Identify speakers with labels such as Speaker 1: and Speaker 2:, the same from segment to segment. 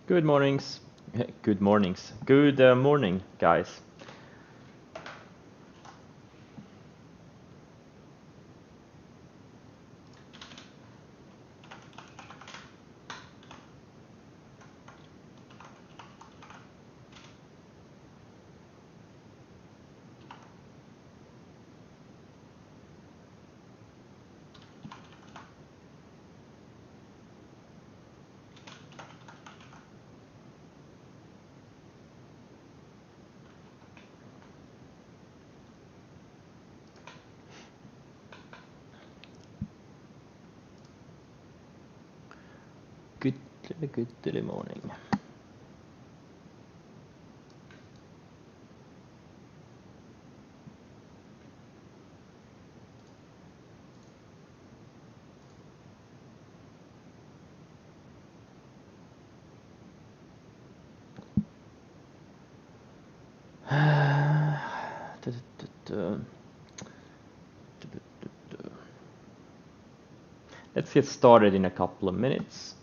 Speaker 1: Good mornings. Good mornings. Good morning, guys. Good morning. Let's get started in a couple of minutes.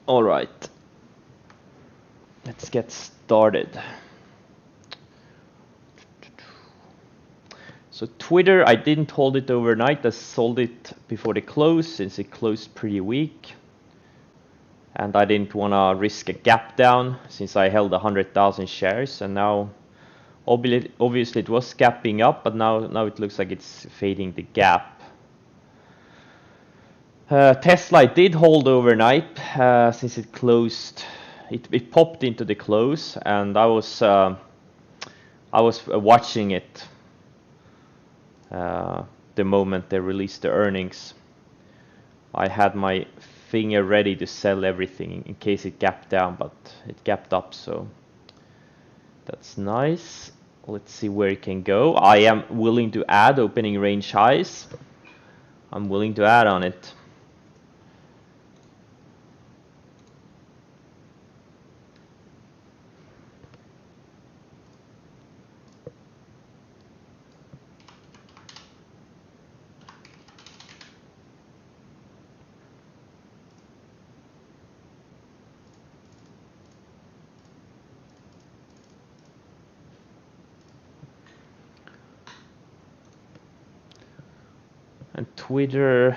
Speaker 1: All right. Let's get started. So Twitter, I didn't hold it overnight. I sold it before the close since it closed pretty weak. And I didn't want to risk a gap down since I held 100,000 shares. And now, obviously it was gapping up, but now it looks like it's fading the gap. Tesla did hold overnight since it closed. It popped into the close, and I was watching it the moment they released the earnings. I had my finger ready to sell everything in case it gapped down, but it gapped up, so that's nice. Let's see where it can go. I am willing to add opening range highs. I'm willing to add on it. And Twitter,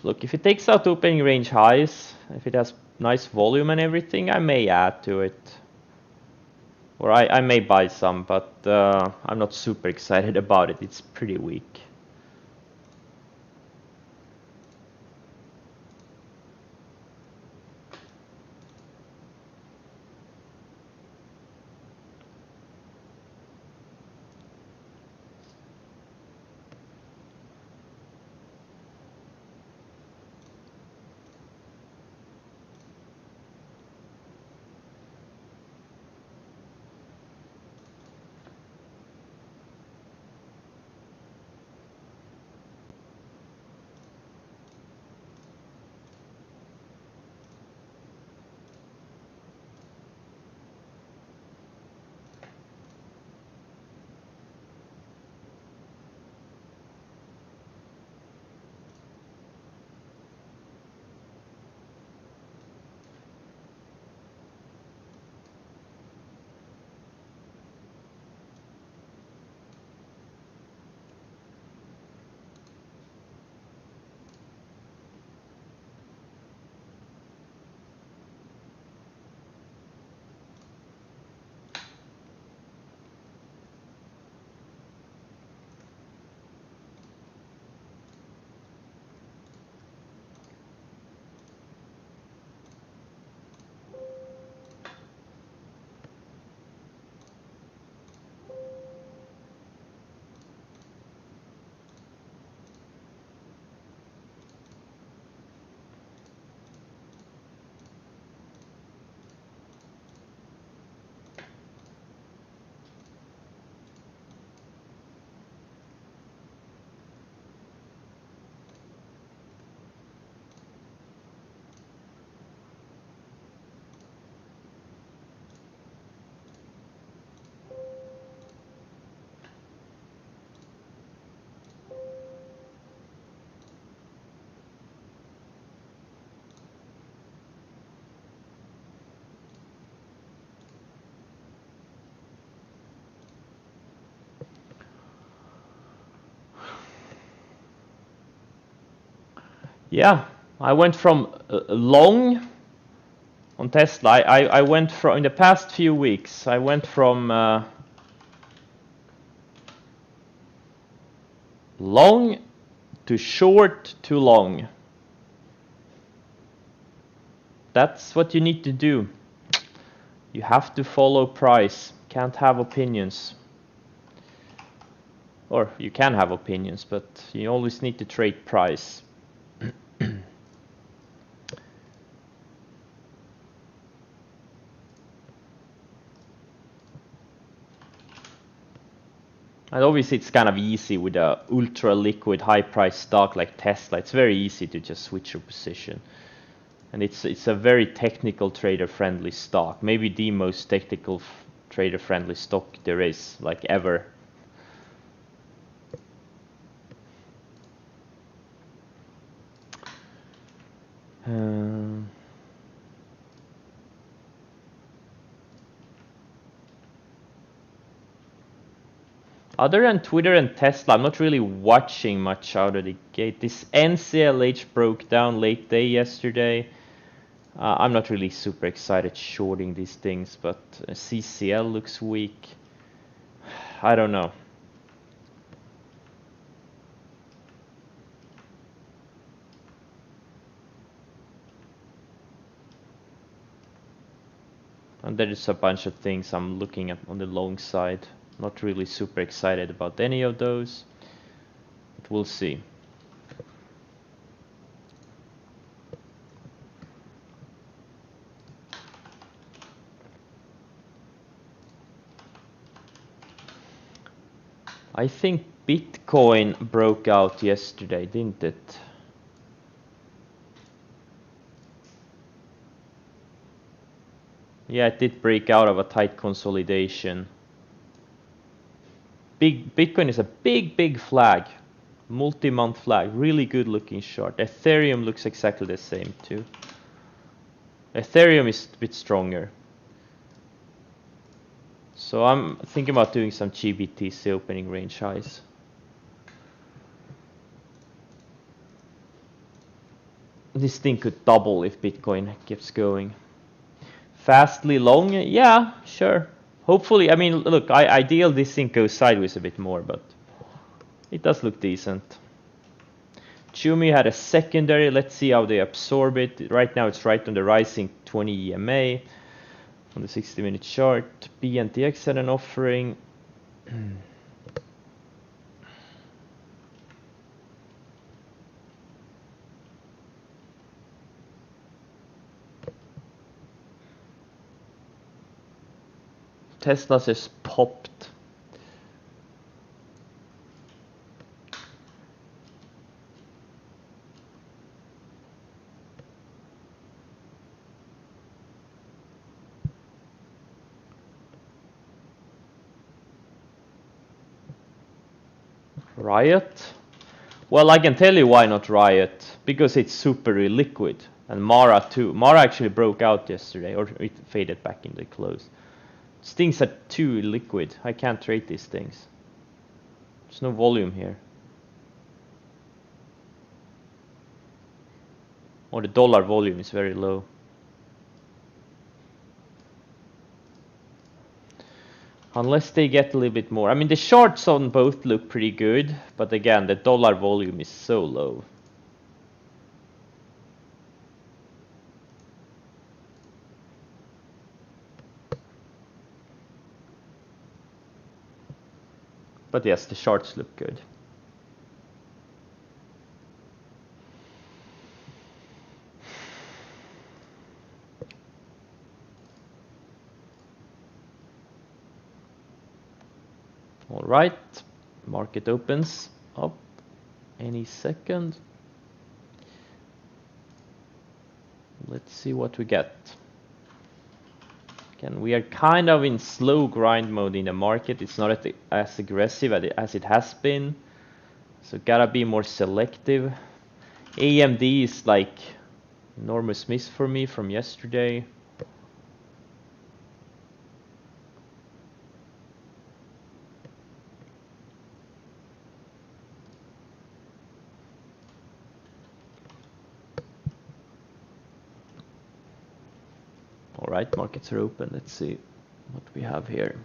Speaker 1: look, if it takes out opening range highs, if it has nice volume and everything, I may add to it. Or I may buy some, but I'm not super excited about it. It's pretty weak. Yeah, I went from long on Tesla. I went from, in the past few weeks, I went from long to short to long. That's what you need to do. You have to follow price. Can't have opinions. Or you can have opinions, but you always need to trade price. And obviously it's kind of easy with a ultra liquid high price stock like Tesla. It's very easy to just switch your position. And it's a very technical trader friendly stock. Maybe the most technical trader friendly stock there is, like ever. Other than Twitter and Tesla, I'm not really watching much out of the gate. This NCLH broke down late day yesterday. I'm not really super excited shorting these things, but CCL looks weak. I don't know. And there is a bunch of things I'm looking at on the long side. Not really super excited about any of those, but we'll see. I think Bitcoin broke out yesterday, didn't it? Yeah, it did break out of a tight consolidation. Bitcoin is a big flag, multi-month flag, really good looking short. Ethereum looks exactly the same too. Ethereum is a bit stronger. So I'm thinking about doing some GBTC opening range highs. This thing could double if Bitcoin keeps going. Fastly long, yeah, sure. Hopefully, I mean, look, ideal this thing goes sideways a bit more, but it does look decent. Chumi had a secondary. Let's see how they absorb it. Right now it's right on the rising 20 EMA on the 60-minute chart. BNTX had an offering. Tesla just popped. Riot? Well, I can tell you why not Riot. Because it's super illiquid. And Mara too. Mara actually broke out yesterday, or it faded back in the close. These things are too liquid. I can't trade these things. There's no volume here. Or the dollar volume is very low. Unless they get a little bit more. I mean, the shorts on both look pretty good, but again, the dollar volume is so low. But yes, the shorts look good. All right, market opens up any second. Let's see what we get. Again, we are kind of in slow grind mode in the market. It's not as aggressive as it has been. So gotta be more selective. AMD is like enormous miss for me from yesterday. right, markets are open. Let's see what we have here.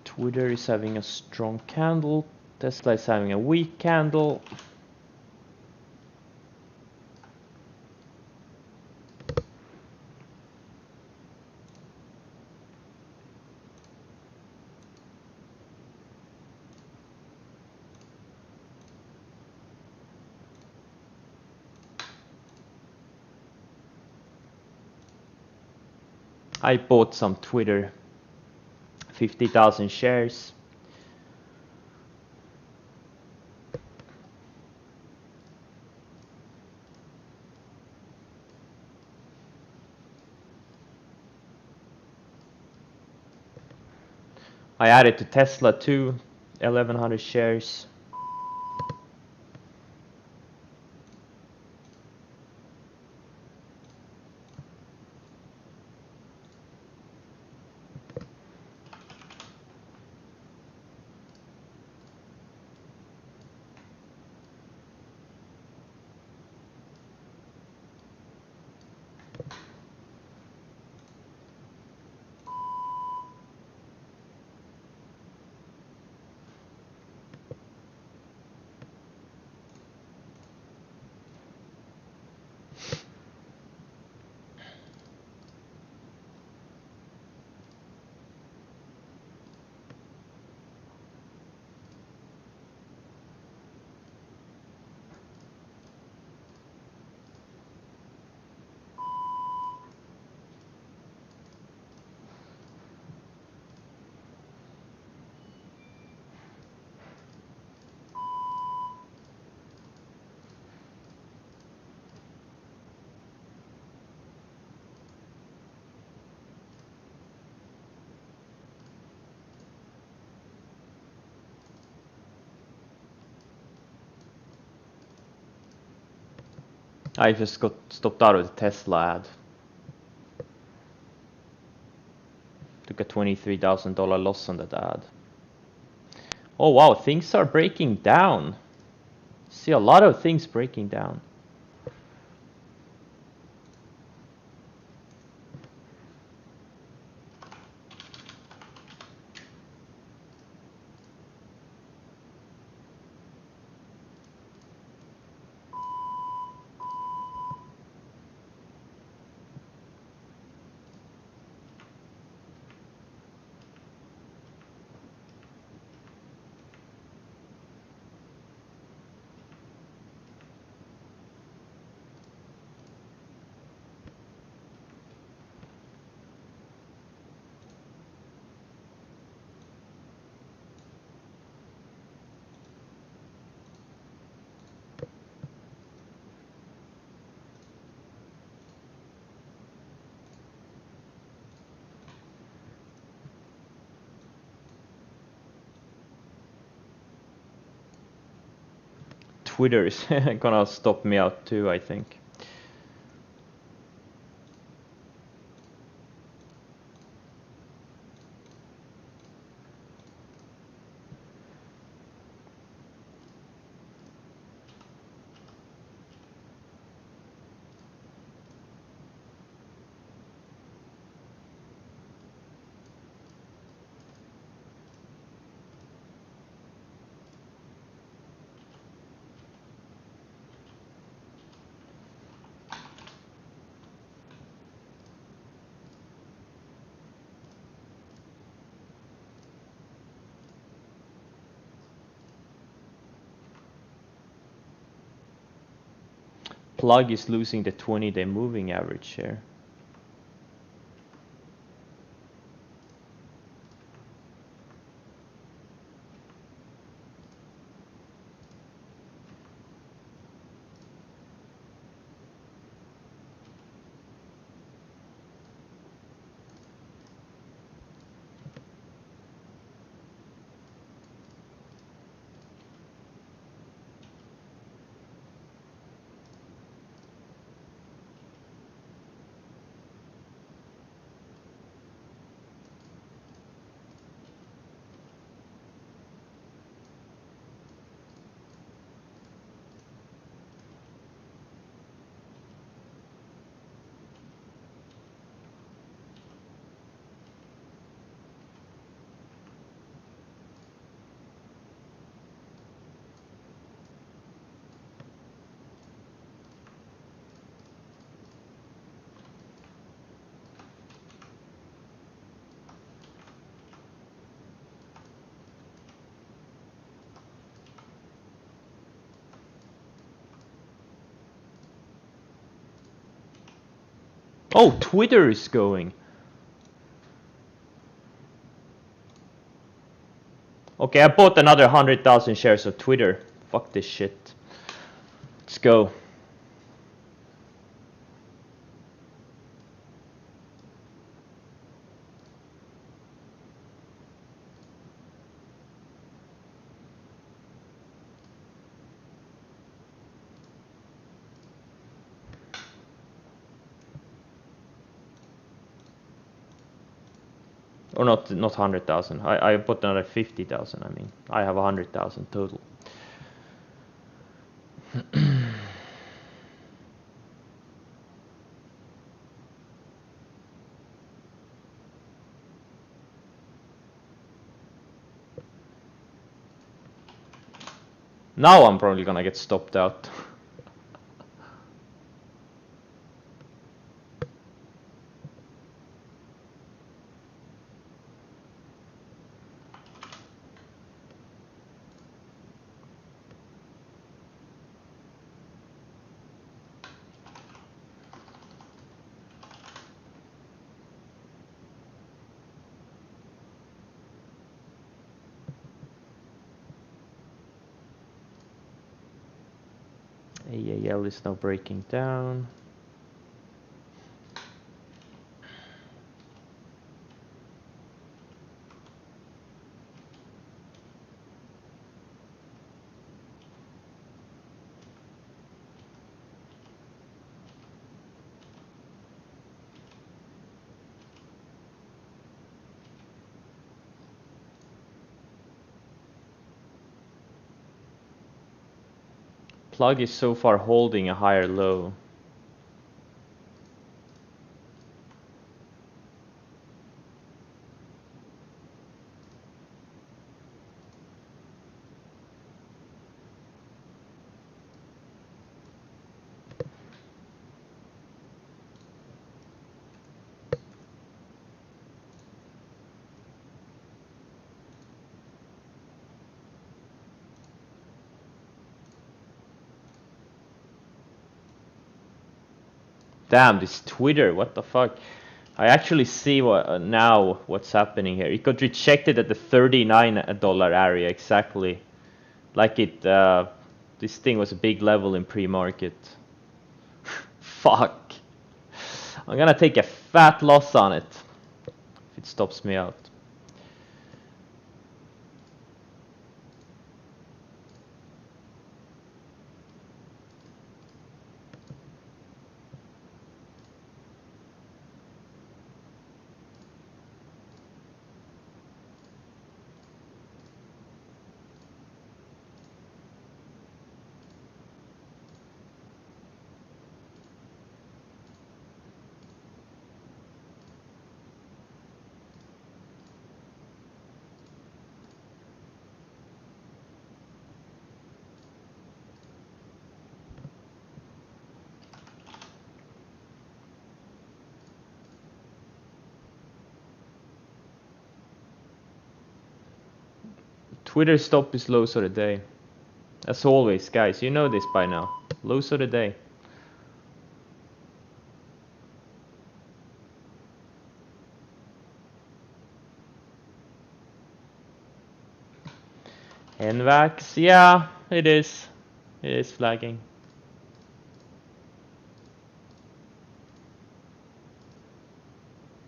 Speaker 1: Twitter is having a strong candle. Tesla is having a weak candle. I bought some Twitter, 50,000 shares. I added to Tesla too, 1,100 shares. I just got stopped out of the Tesla ad. Took a $23,000 loss on that ad. Oh wow, things are breaking down. See a lot of things breaking down. Twitter is gonna stop me out too, I think. Plug is losing the 20-day moving average here. Oh, Twitter is going. Okay, I bought another 100,000 shares of Twitter. Fuck this shit. Let's go. Or not 100,000. I put another 50,000. I mean, I have 100,000 total. Now I'm probably gonna get stopped out. AAL is now breaking down. Plug is so far holding a higher low. Damn, this Twitter, what the fuck? I actually see what now what's happening here. It got rejected at the $39 area exactly. Like it, this thing was a big level in pre-market. Fuck. I'm gonna take a fat loss on it if it stops me out. Twitter stop is lows of the day. As always, guys, you know this by now. Lows of the day. NVAX, yeah, it is. It is flagging.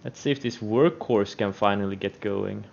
Speaker 1: Let's see if this workhorse can finally get going.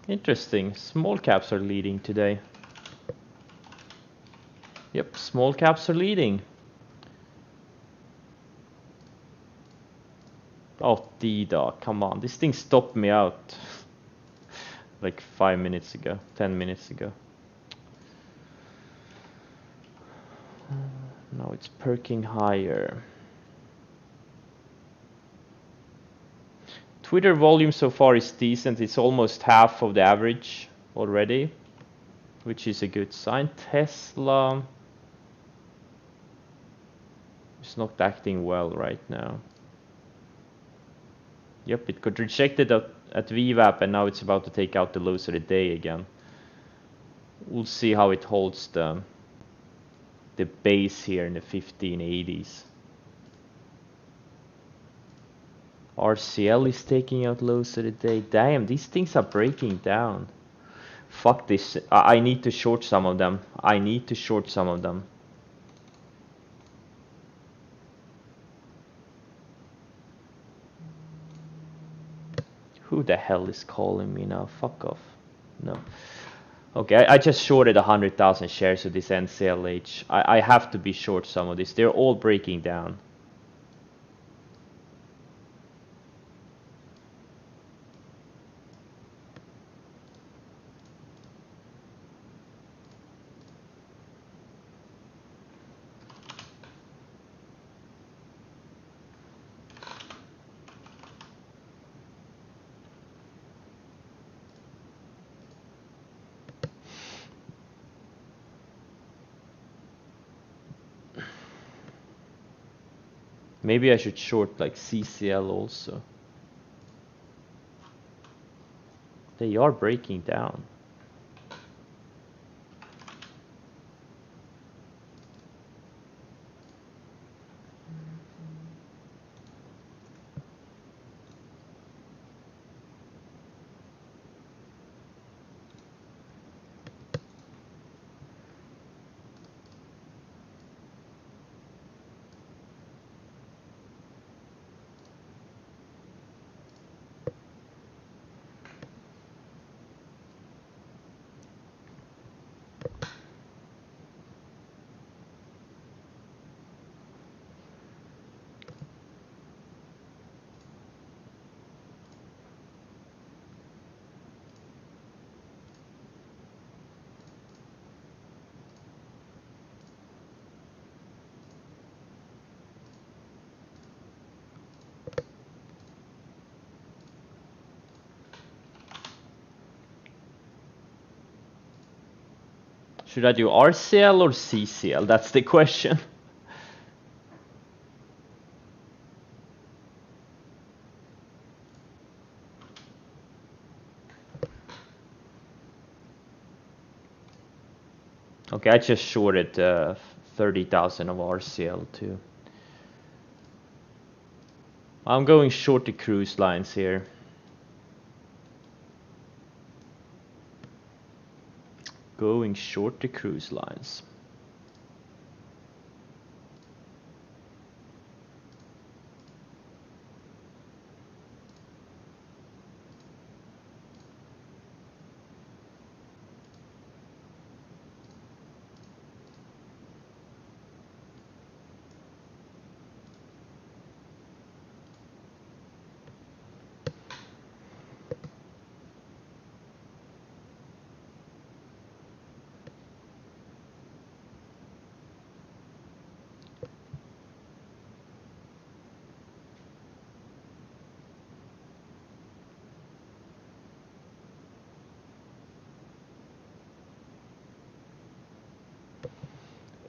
Speaker 1: Interesting. Small caps are leading today. Yep, small caps are leading. Oh, D-Dog, come on. This thing stopped me out like 5 minutes ago, 10 minutes ago. Now it's perking higher. Twitter volume so far is decent. It's almost half of the average already, which is a good sign. Tesla is not acting well right now. Yep, it got rejected at VWAP and now it's about to take out the lows of the day again. We'll see how it holds the base here in the 1580s. RCL is taking out lows of the day. Damn, these things are breaking down. Fuck this. I need to short some of them. I need to short some of them. Who the hell is calling me now? Fuck off. No. Okay, I just shorted 100,000 shares of this NCLH. I have to be short some of this. They're all breaking down. Maybe I should short like CCL also. They are breaking down. Should I do RCL or CCL? That's the question. Okay, I just shorted 30,000 of RCL too. I'm going short the cruise lines here. Going short the cruise lines.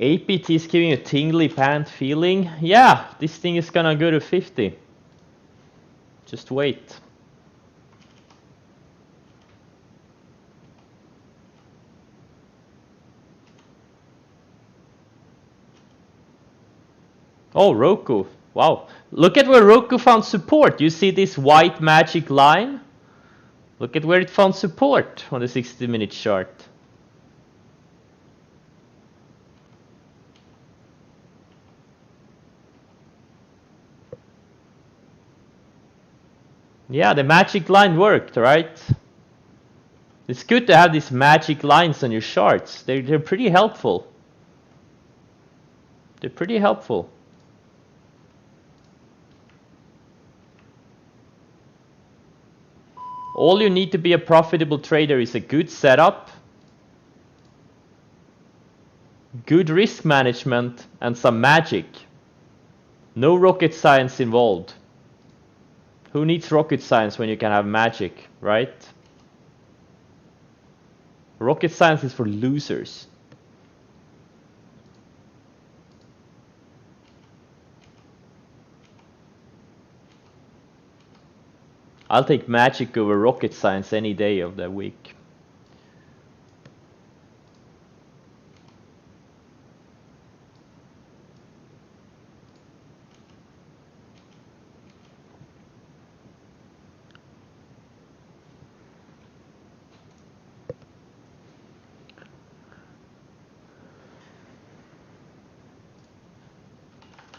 Speaker 1: APT is giving a tingly pant feeling. Yeah, this thing is gonna go to 50. Just wait. Oh, Roku. Wow. Look at where Roku found support. You see this white magic line? Look at where it found support on the 60-minute chart. Yeah, the magic line worked, right? It's good to have these magic lines on your charts. They're pretty helpful. They're pretty helpful. All you need to be a profitable trader is a good setup, good risk management, and some magic. No rocket science involved. Who needs rocket science when you can have magic, right? Rocket science is for losers. I'll take magic over rocket science any day of the week.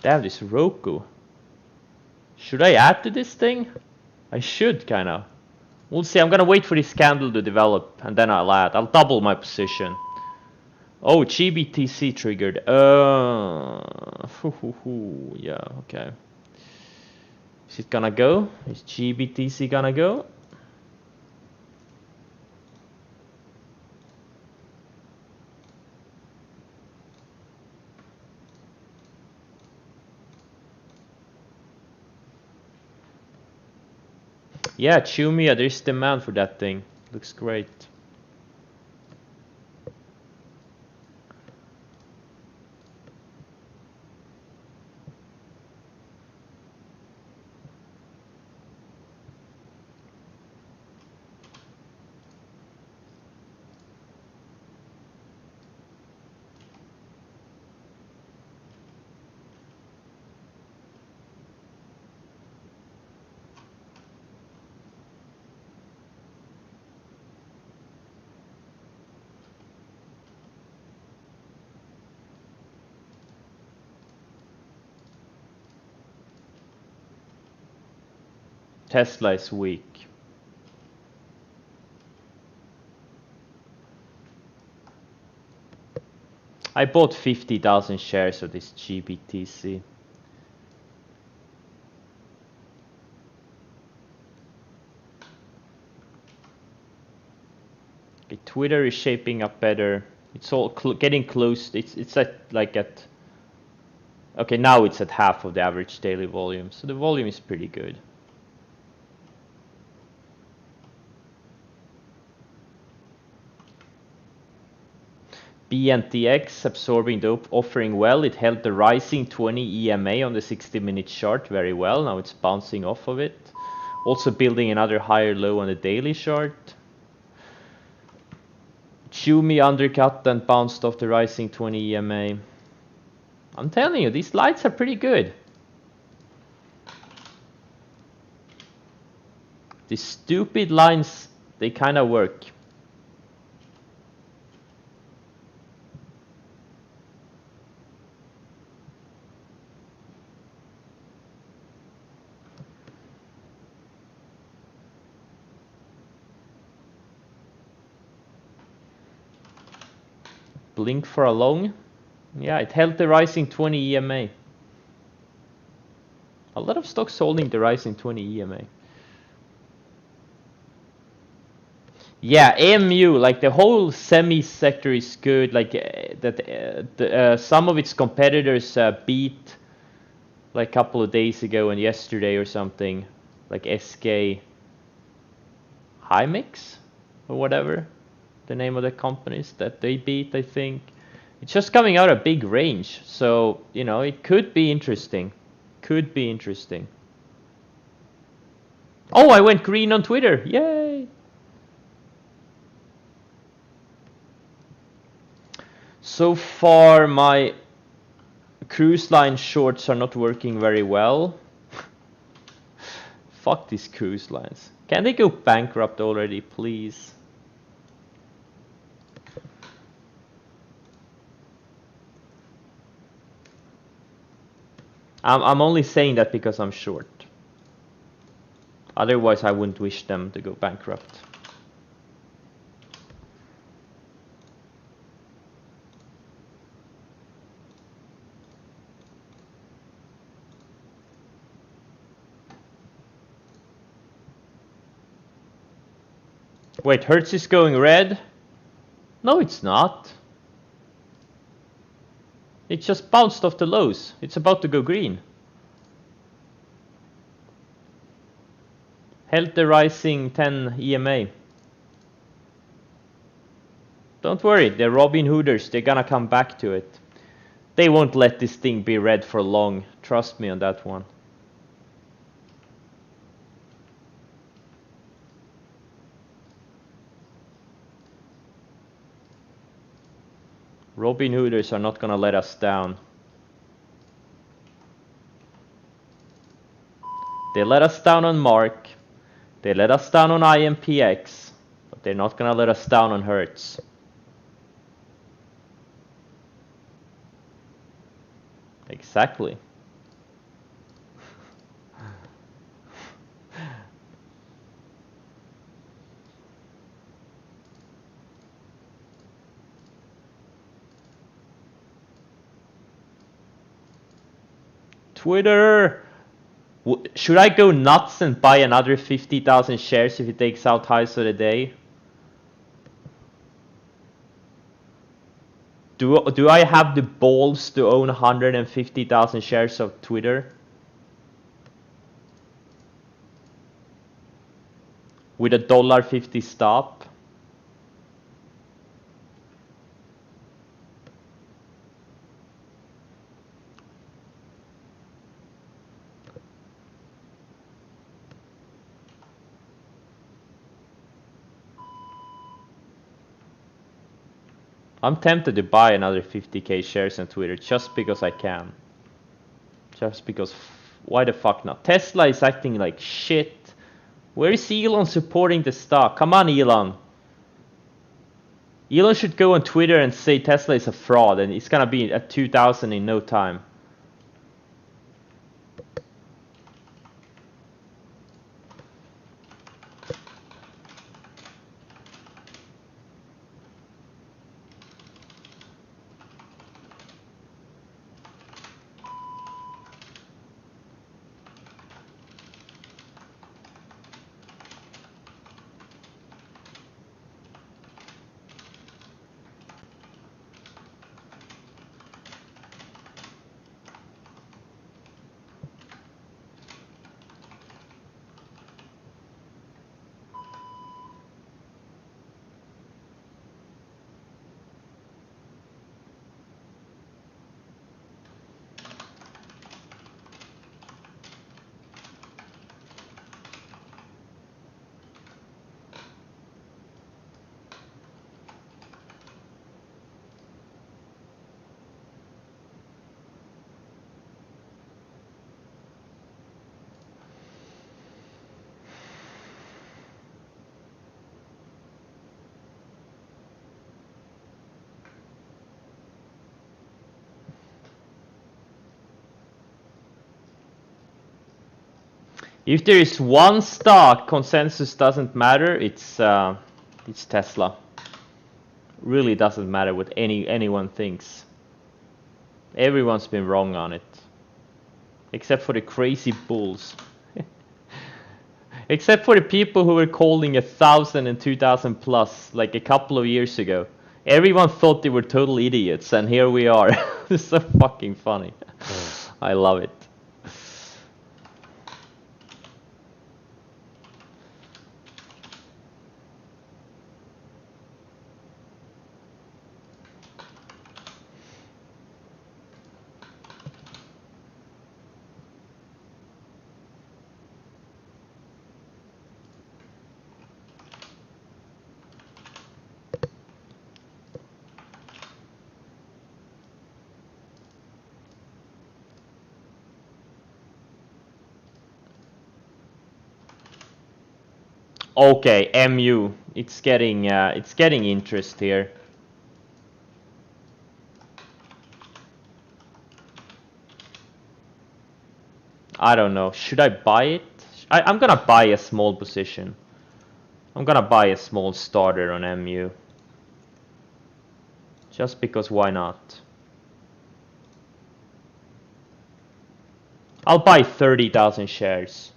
Speaker 1: Damn, this Roku. Should I add to this thing? I should, kinda. We'll see. I'm gonna wait for this candle to develop, and then I'll add. I'll double my position. Oh, GBTC triggered. Yeah, okay. Is it gonna go? Is GBTC gonna go? Yeah, Chumia, there's demand for that thing. Looks great. Tesla is weak. I bought 50,000 shares of this GBTC. Okay, Twitter is shaping up better. It's all getting close. It's at like at. Okay, now it's at half of the average daily volume, so the volume is pretty good. BNTX absorbing the offering well. It held the rising 20 EMA on the 60-minute chart very well. Now it's bouncing off of it. Also building another higher low on the daily chart. Chumi undercut and bounced off the rising 20 EMA. I'm telling you, these lights are pretty good. These stupid lines, they kind of work. Blink for a long. Yeah, it held the rising 20 EMA. A lot of stocks holding the rising 20 EMA. Yeah, AMU, like the whole semi sector is good. Like some of its competitors beat like a couple of days ago and yesterday or something, like SK Hymix or whatever the name of the companies that they beat. I think it's just coming out a big range, so you know it could be interesting. Could be interesting. Oh, I went green on Twitter! Yay! So far, my cruise line shorts are not working very well. Fuck these cruise lines. Can they go bankrupt already, please? I'm only saying that because I'm short. Otherwise, I wouldn't wish them to go bankrupt. Wait, Hertz is going red? No, it's not. It just bounced off the lows. It's about to go green. Held the rising 10 EMA. Don't worry, they're Robin Hooders. They're gonna come back to it. They won't let this thing be red for long. Trust me on that one. Robin Hooders are not gonna let us down. They let us down on Mark. They let us down on IMPX. But they're not gonna let us down on Hertz. Exactly. Twitter! Should I go nuts and buy another 50,000 shares if it takes out highs of the day? Do I have the balls to own 150,000 shares of Twitter? With a $1.50 stop? I'm tempted to buy another 50k shares on Twitter just because I can. Just because, why the fuck not? Tesla is acting like shit. Where is Elon supporting the stock? Come on, Elon. Elon should go on Twitter and say Tesla is a fraud and it's gonna be at 2000 in no time. If there is one stock consensus doesn't matter, it's Tesla. Really doesn't matter what anyone thinks. Everyone's been wrong on it. Except for the crazy bulls. Except for the people who were calling 1,000 and 2,000 plus like a couple of years ago. Everyone thought they were total idiots and here we are. It's so fucking funny. I love it. Okay, MU. It's getting interest here. I don't know. Should I buy it? I'm gonna buy a small position. I'm gonna buy a small starter on MU. Just because why not? I'll buy 30,000 shares.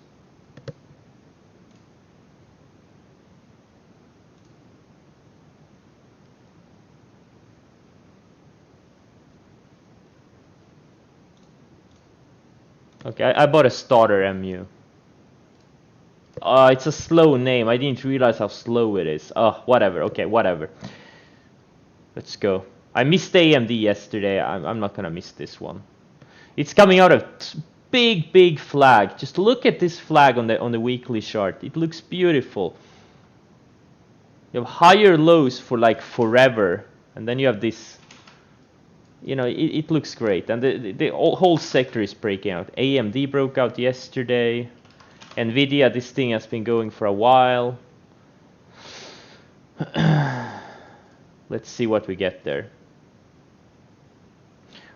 Speaker 1: Okay, I bought a starter MU. It's a slow name. I didn't realize how slow it is. Whatever. Okay, whatever. Let's go. I missed AMD yesterday. I'm not gonna miss this one. It's coming out of big flag. Just look at this flag on the weekly chart. It looks beautiful. You have higher lows for like forever, and then you have this. You know, it looks great, and the whole sector is breaking out. AMD broke out yesterday. Nvidia, this thing has been going for a while. Let's see what we get there.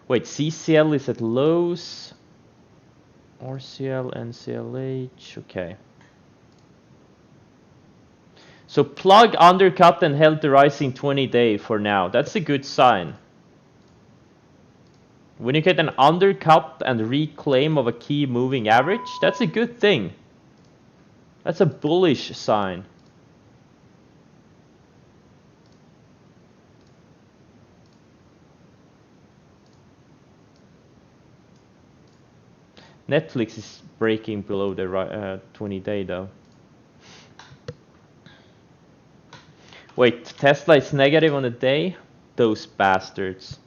Speaker 1: Wait, CCL is at lows. RCL, NCLH, okay. So plug undercut and held the rising 20-day for now. That's a good sign. When you get an undercut and reclaim of a key moving average, that's a good thing. That's a bullish sign. Netflix is breaking below the 20-day though. Wait, Tesla is negative on the day? Those bastards.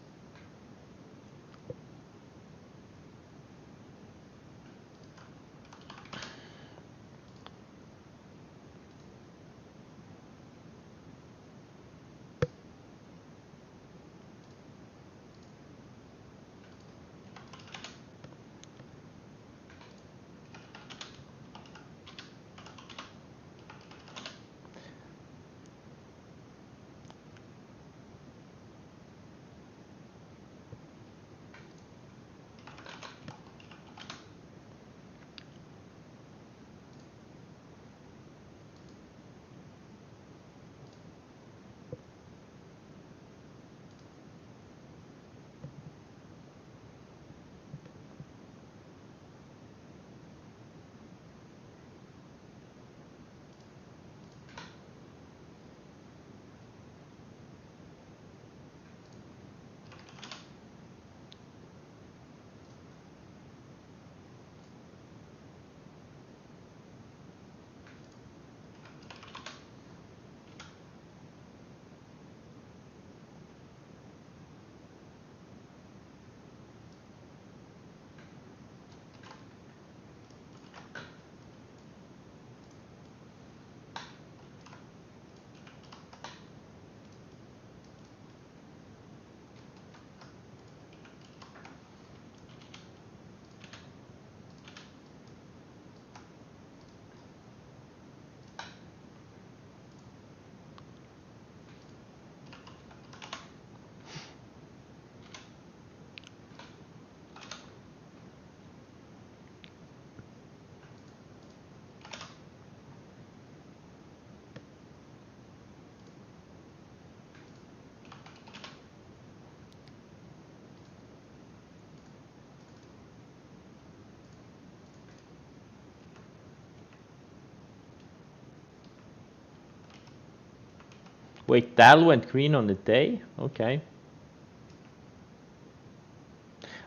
Speaker 1: Wait, Dal went green on the day? Okay.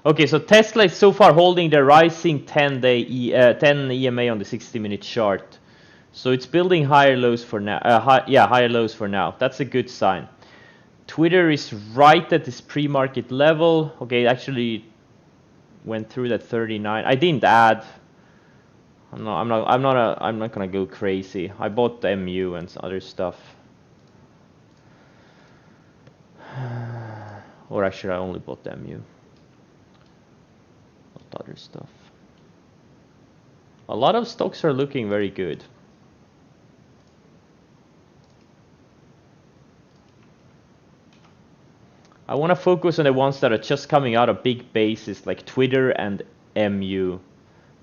Speaker 1: Okay, so Tesla is so far holding the rising 10 EMA on the 60-minute chart. So it's building higher lows for now. Higher lows for now. That's a good sign. Twitter is right at this pre-market level. Okay, it actually went through that 39. I didn't add. I'm not gonna go crazy. I bought the MU and other stuff. Or actually, I only bought the MU. Not other stuff. A lot of stocks are looking very good. I want to focus on the ones that are just coming out of big bases like Twitter and MU.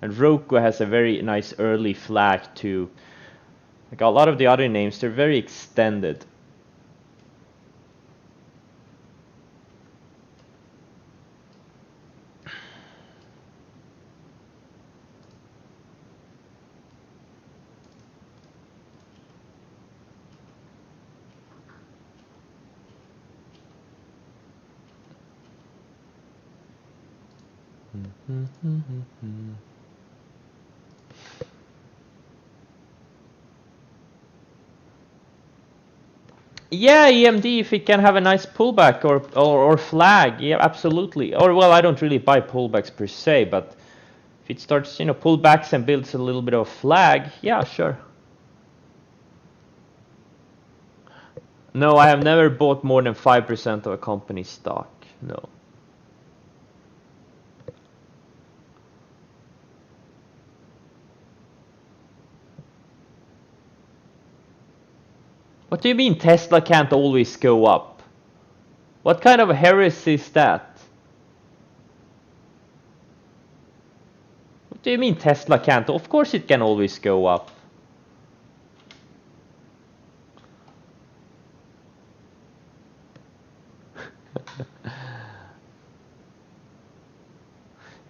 Speaker 1: And Roku has a very nice early flag too. Like a lot of the other names, they're very extended. Yeah, EMD, if it can have a nice pullback or flag, yeah, absolutely. Or, well, I don't really buy pullbacks per se, but if it starts, pullbacks and builds a little bit of flag, yeah, sure. No, I have never bought more than 5% of a company's stock. No. What do you mean Tesla can't always go up? What kind of heresy is that? What do you mean Tesla can't? Of course it can always go up.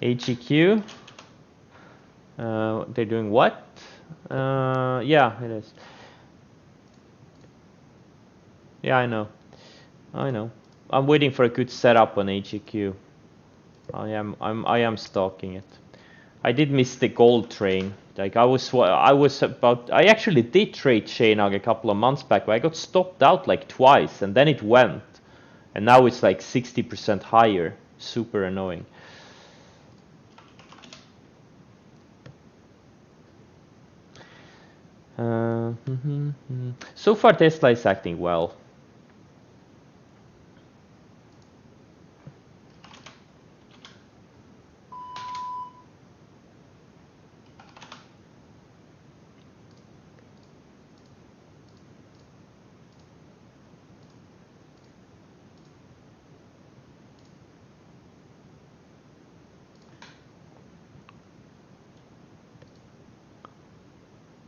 Speaker 1: HEQ. They're doing what? Yeah, it is. Yeah, I know. I know. I'm waiting for a good setup on HEQ. I am stalking it. I did miss the gold train. Like I actually did trade Chainag a couple of months back, but I got stopped out like twice, and then it went, and now it's like 60% higher. Super annoying. So far Tesla is acting well.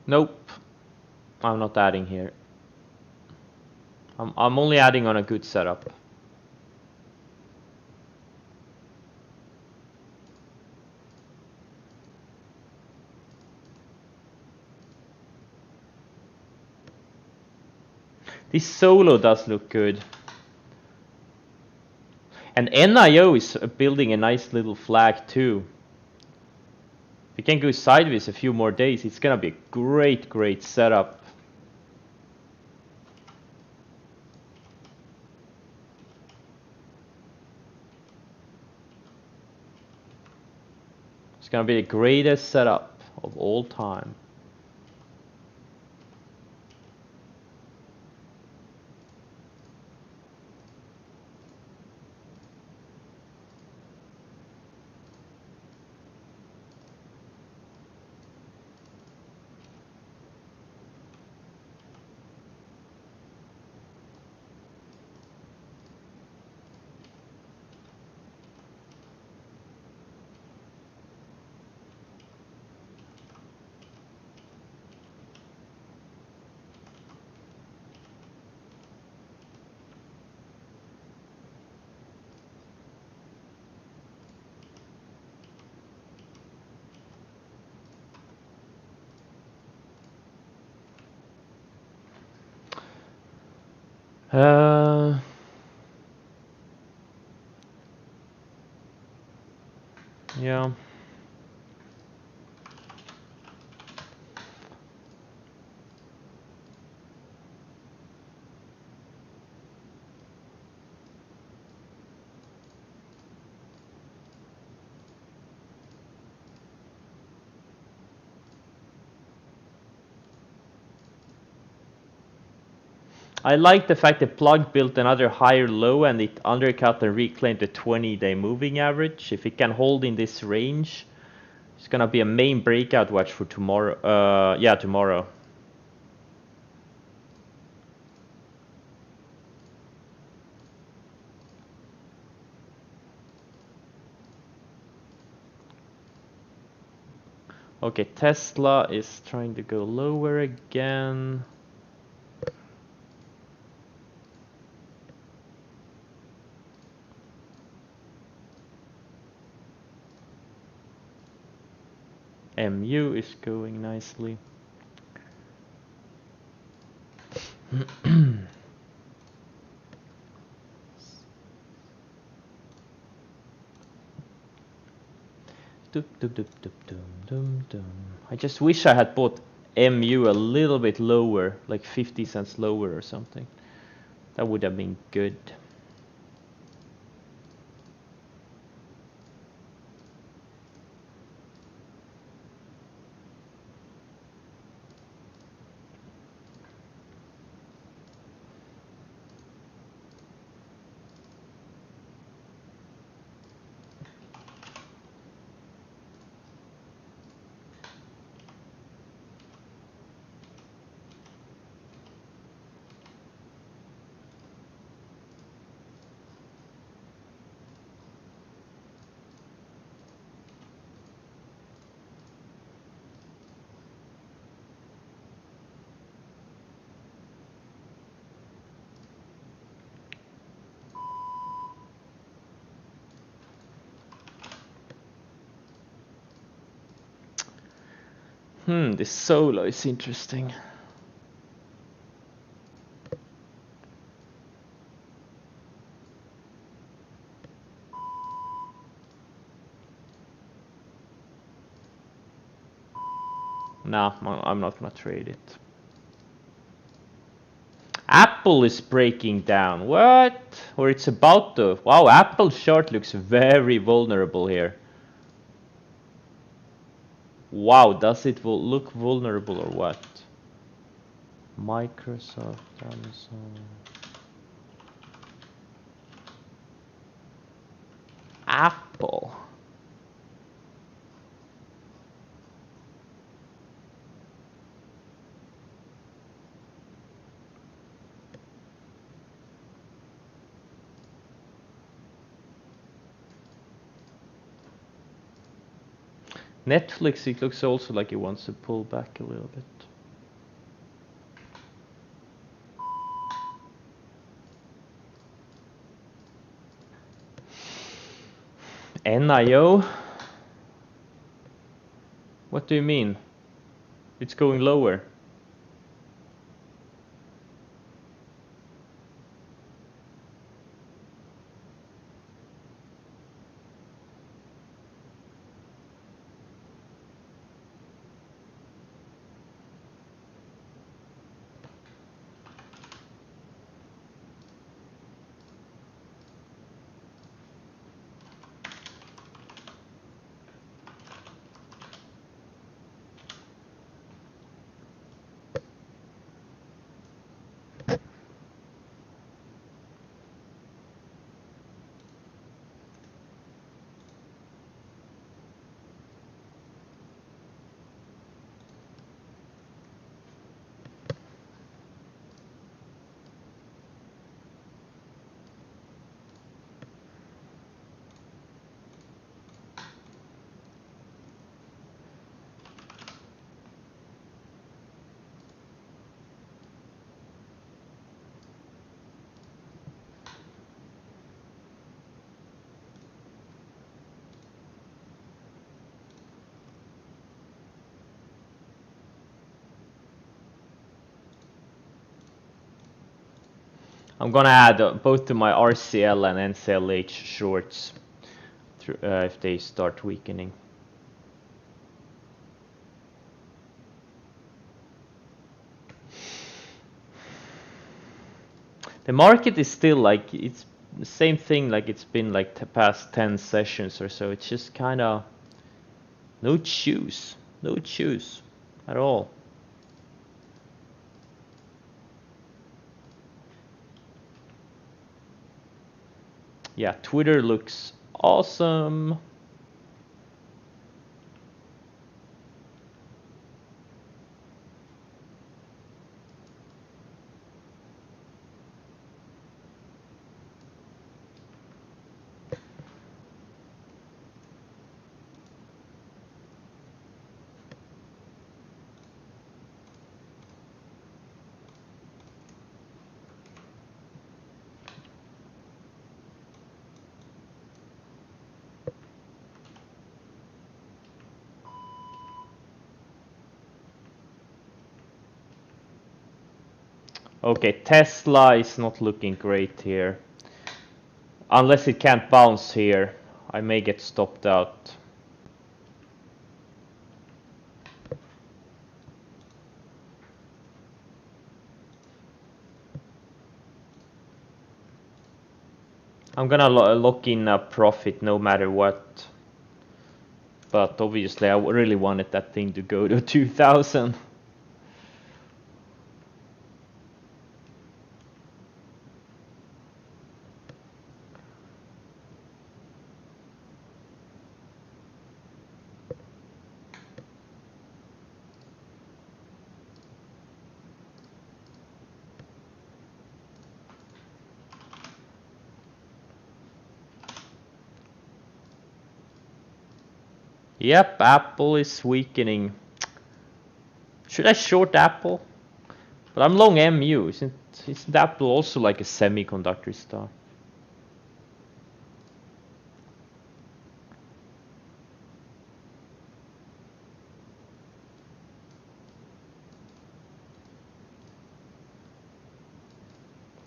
Speaker 1: Nope, I'm not adding here. I'm only adding on a good setup. This solo does look good. And NIO is building a nice little flag too. If we can go sideways a few more days, it's gonna be a great setup. It's gonna be the greatest setup of all time. Yeah. I like the fact that Plug built another higher low and it undercut and reclaimed the 20-day moving average. If it can hold in this range, it's gonna be a main breakout watch for tomorrow. Yeah, tomorrow. Okay, Tesla is trying to go lower again. MU is going nicely. I just wish I had bought MU a little bit lower, like 50 cents lower or something. That would have been good. This solo is interesting. Nah, I'm not gonna trade it. Apple is breaking down. What? Or it's about to. Wow, Apple short looks very vulnerable here. Wow, does it look vulnerable or what? Microsoft, Amazon. Apple. Netflix, it looks also like it wants to pull back a little bit. NIO? What do you mean? It's going lower. I'm gonna add both to my RCL and NCLH shorts if they start weakening. The market is still like, it's the same thing like it's been like the past 10 sessions or so. It's just kind of no choose at all. Yeah, Twitter looks awesome. Okay, Tesla is not looking great here. Unless it can't bounce here, I may get stopped out. I'm gonna lock in a profit no matter what. But obviously I really wanted that thing to go to 2000. Yep, Apple is weakening. Should I short Apple? But I'm long MU. Isn't Apple also like a semiconductor stock?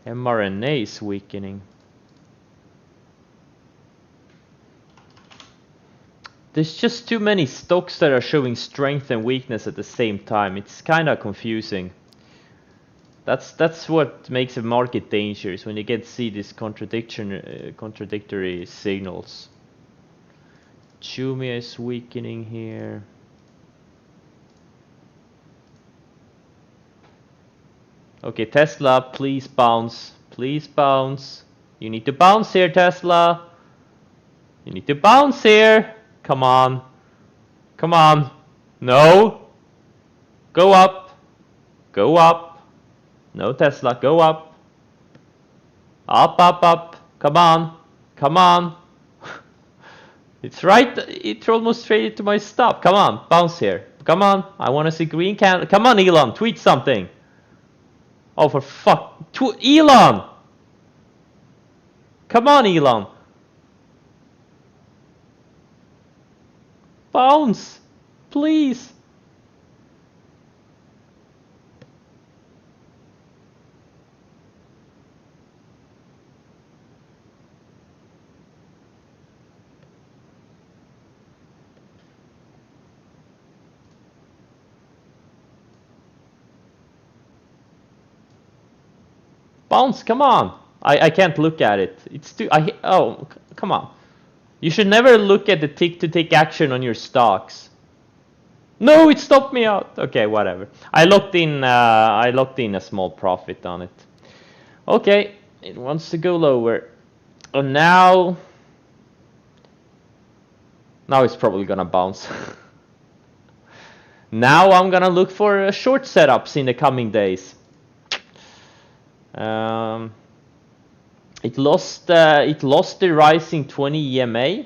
Speaker 1: mRNA is weakening. There's just too many stocks that are showing strength and weakness at the same time. It's kind of confusing. That's what makes a market dangerous, when you get to see these contradictory signals. Jumia is weakening here. Okay, Tesla, please bounce. Please bounce. You need to bounce here, Tesla. You need to bounce here. Come on. Come on. No. Go up. Go up. No, Tesla, go up. Up, up, up. Come on. Come on. It's right. It almost traded to my stop. Come on. Bounce here. Come on. I want to see green candle. Come on, Elon. Tweet something. Oh, for fuck. Elon! Come on, Elon. Bounce. Please. Bounce, come on. I can't look at it. It's too... oh, come on. You should never look at the tick to take action on your stocks. No, it stopped me out. Okay, whatever. I locked in a small profit on it. Okay, it wants to go lower. And now it's probably gonna bounce. Now I'm gonna look for short setups in the coming days. It lost the rising 20 EMA.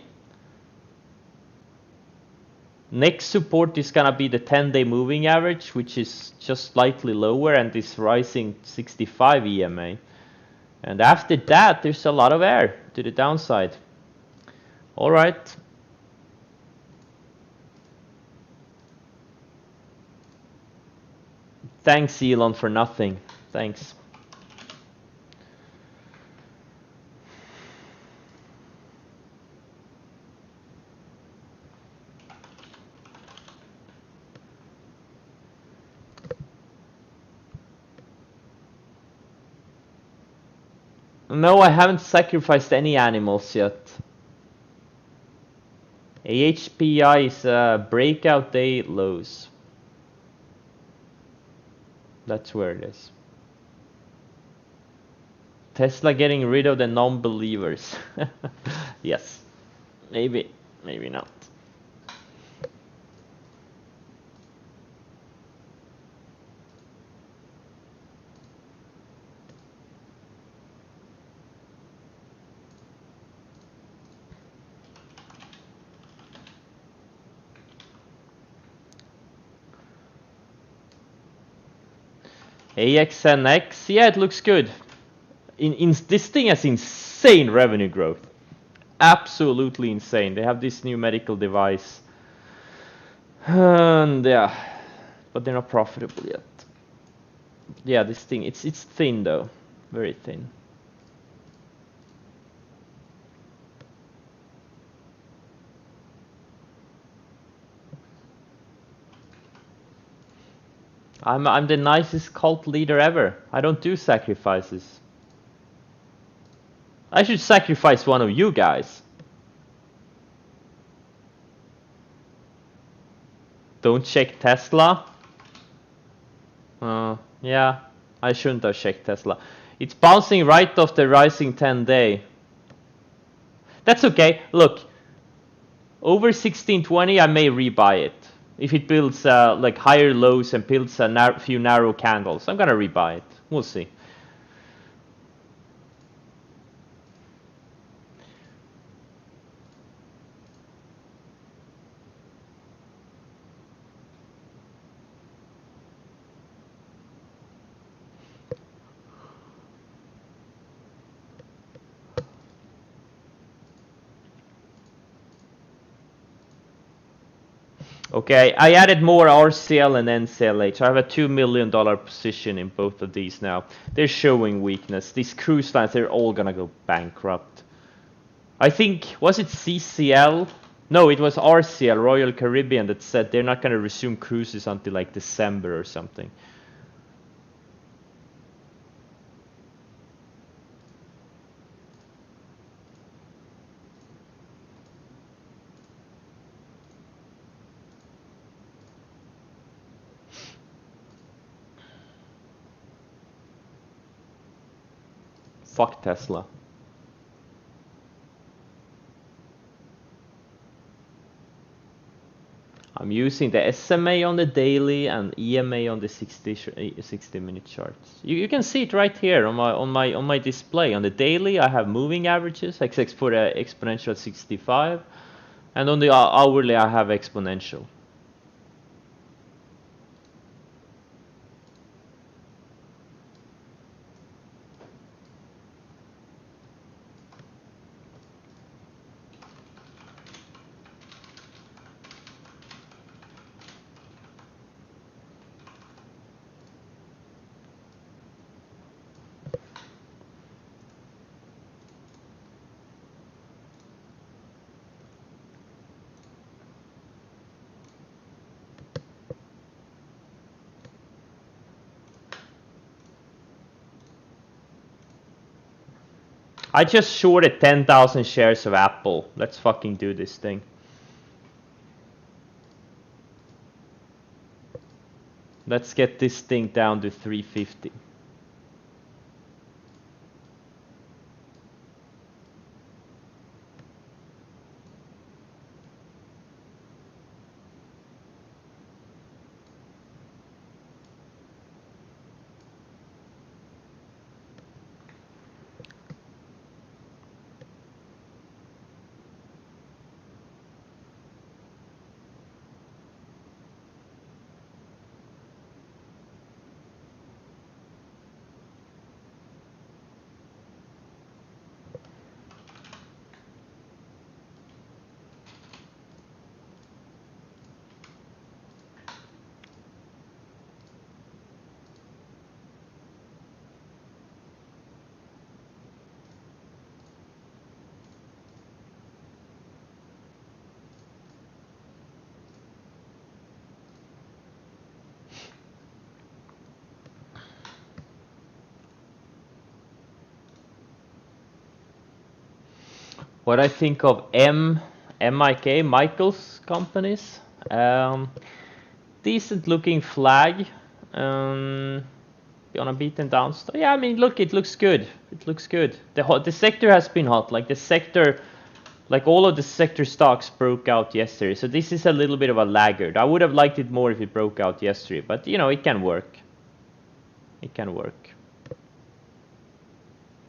Speaker 1: Next support is gonna be the 10-day moving average, which is just slightly lower, and this rising 65 EMA. And after that, there's a lot of air to the downside. All right. Thanks, Elon, for nothing. Thanks. No, I haven't sacrificed any animals yet. AHPI is breakout day lows. That's where it is. Tesla getting rid of the non-believers. Yes. Maybe. Maybe not. AXNX, yeah, it looks good. This thing has insane revenue growth. Absolutely insane. They have this new medical device. And yeah, but they're not profitable yet. Yeah, this thing, it's thin though. Very thin. I'm the nicest cult leader ever. I don't do sacrifices. I should sacrifice one of you guys. Don't check Tesla. Yeah, I shouldn't have checked Tesla. It's bouncing right off the rising 10-day. That's okay. Look, over 1620, I may rebuy it. If it builds like higher lows and builds a few narrow candles, I'm gonna rebuy it. We'll see. Okay, I added more RCL and NCLH. I have a $2 million position in both of these now. They're showing weakness. These cruise lines, they're all gonna go bankrupt. I think, was it CCL? No, it was RCL, Royal Caribbean, that said they're not gonna resume cruises until like December or something. Fuck Tesla. I'm using the SMA on the daily and EMA on the 60-minute charts. You can see it right here on my display. On the daily, I have moving averages, XX for the exponential 65, and on the hourly, I have exponential. I just shorted 10,000 shares of Apple. Let's fucking do this thing. Let's get this thing down to 350. What I think of MIK, Michael's companies. Decent looking flag. On a beaten down stock. Yeah, I mean, look, it looks good. It looks good. The sector has been hot. Like the sector, like all of the sector stocks broke out yesterday. So this is a little bit of a laggard. I would have liked it more if it broke out yesterday, but you know, it can work. It can work.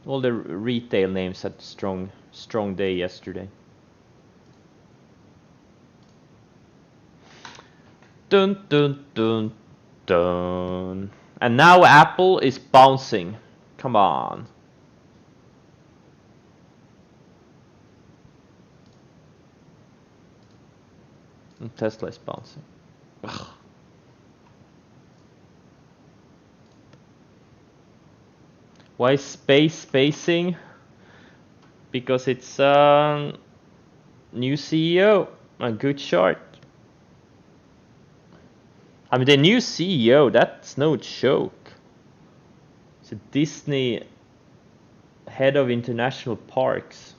Speaker 1: All the retail names had strong day yesterday. Dun dun dun dun. And now Apple is bouncing. Come on. And Tesla is bouncing. Ugh. Why is spacing? Because it's a new CEO, a good chart. I mean, the new CEO, that's no joke. It's a Disney head of international parks.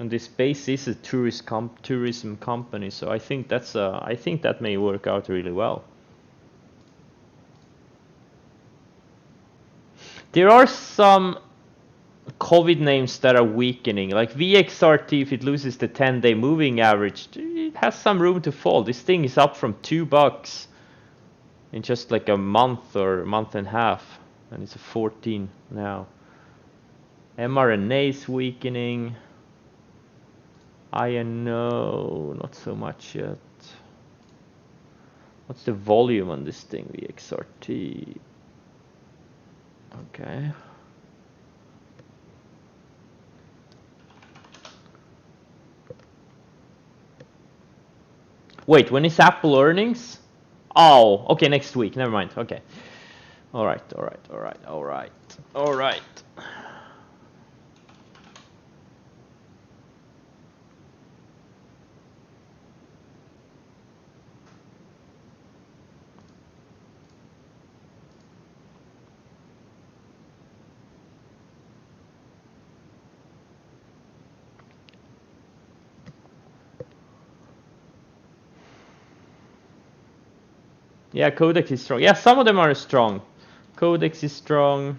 Speaker 1: And this base is a tourism company, so I think that may work out really well. There are some COVID names that are weakening, like VXRT. If it loses the 10-day moving average, it has some room to fall. This thing is up from $2 in just like a month or a month and a half, and it's a 14 now. mRNA is weakening. INO, not so much yet. What's the volume on this thing? VXRT. Okay. Wait, when is Apple earnings? Oh, okay, next week. Never mind. Okay. All right. Yeah, Codex is strong. Yeah, some of them are strong. Codex is strong.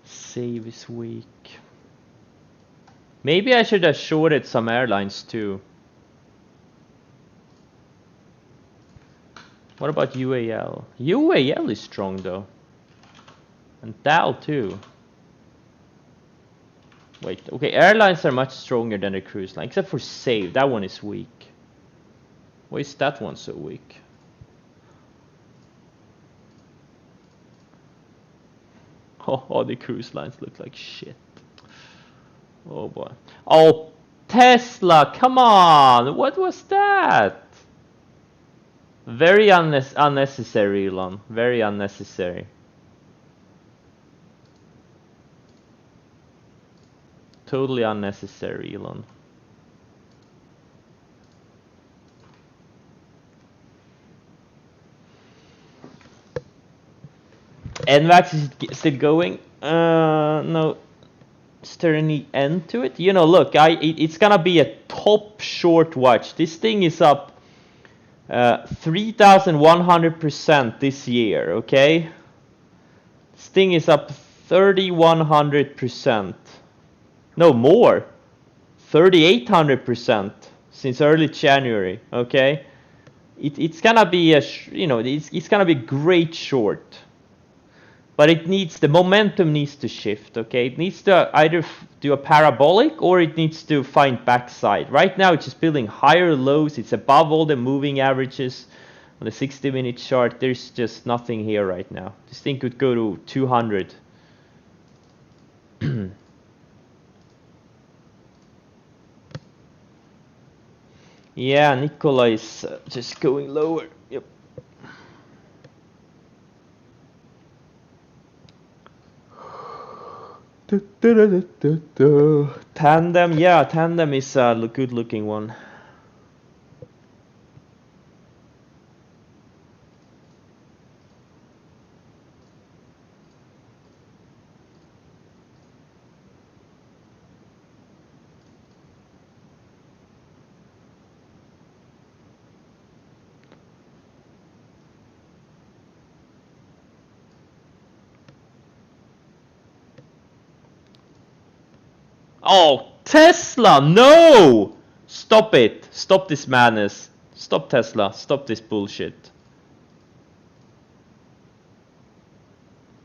Speaker 1: Save is weak. Maybe I should have shorted some airlines too. What about UAL? UAL is strong though. And DAL too. Wait, okay, airlines are much stronger than the cruise line, except for Save. That one is weak. Why is that one so weak? Oh, the cruise lines look like shit. Oh boy. Oh, Tesla, come on! What was that? Very unnecessary, Elon. Very unnecessary. Totally unnecessary, Elon. NVAX is still going. No. Is there any end to it? You know, look, it's gonna be a top short watch. This thing is up 3,100% this year, okay? This thing is up 3,100%. No, more. 3,800% since early January, okay? It's gonna be it's gonna be great short. But it needs, the momentum needs to shift, okay? It needs to either do a parabolic or it needs to find backside. Right now it's just building higher lows. It's above all the moving averages on the 60-minute chart. There's just nothing here right now. This thing could go to 200. Yeah, Nikola is just going lower. Yep. Tandem, yeah, Tandem is a good looking one. Oh, Tesla, no! Stop it. Stop this madness. Stop Tesla. Stop this bullshit.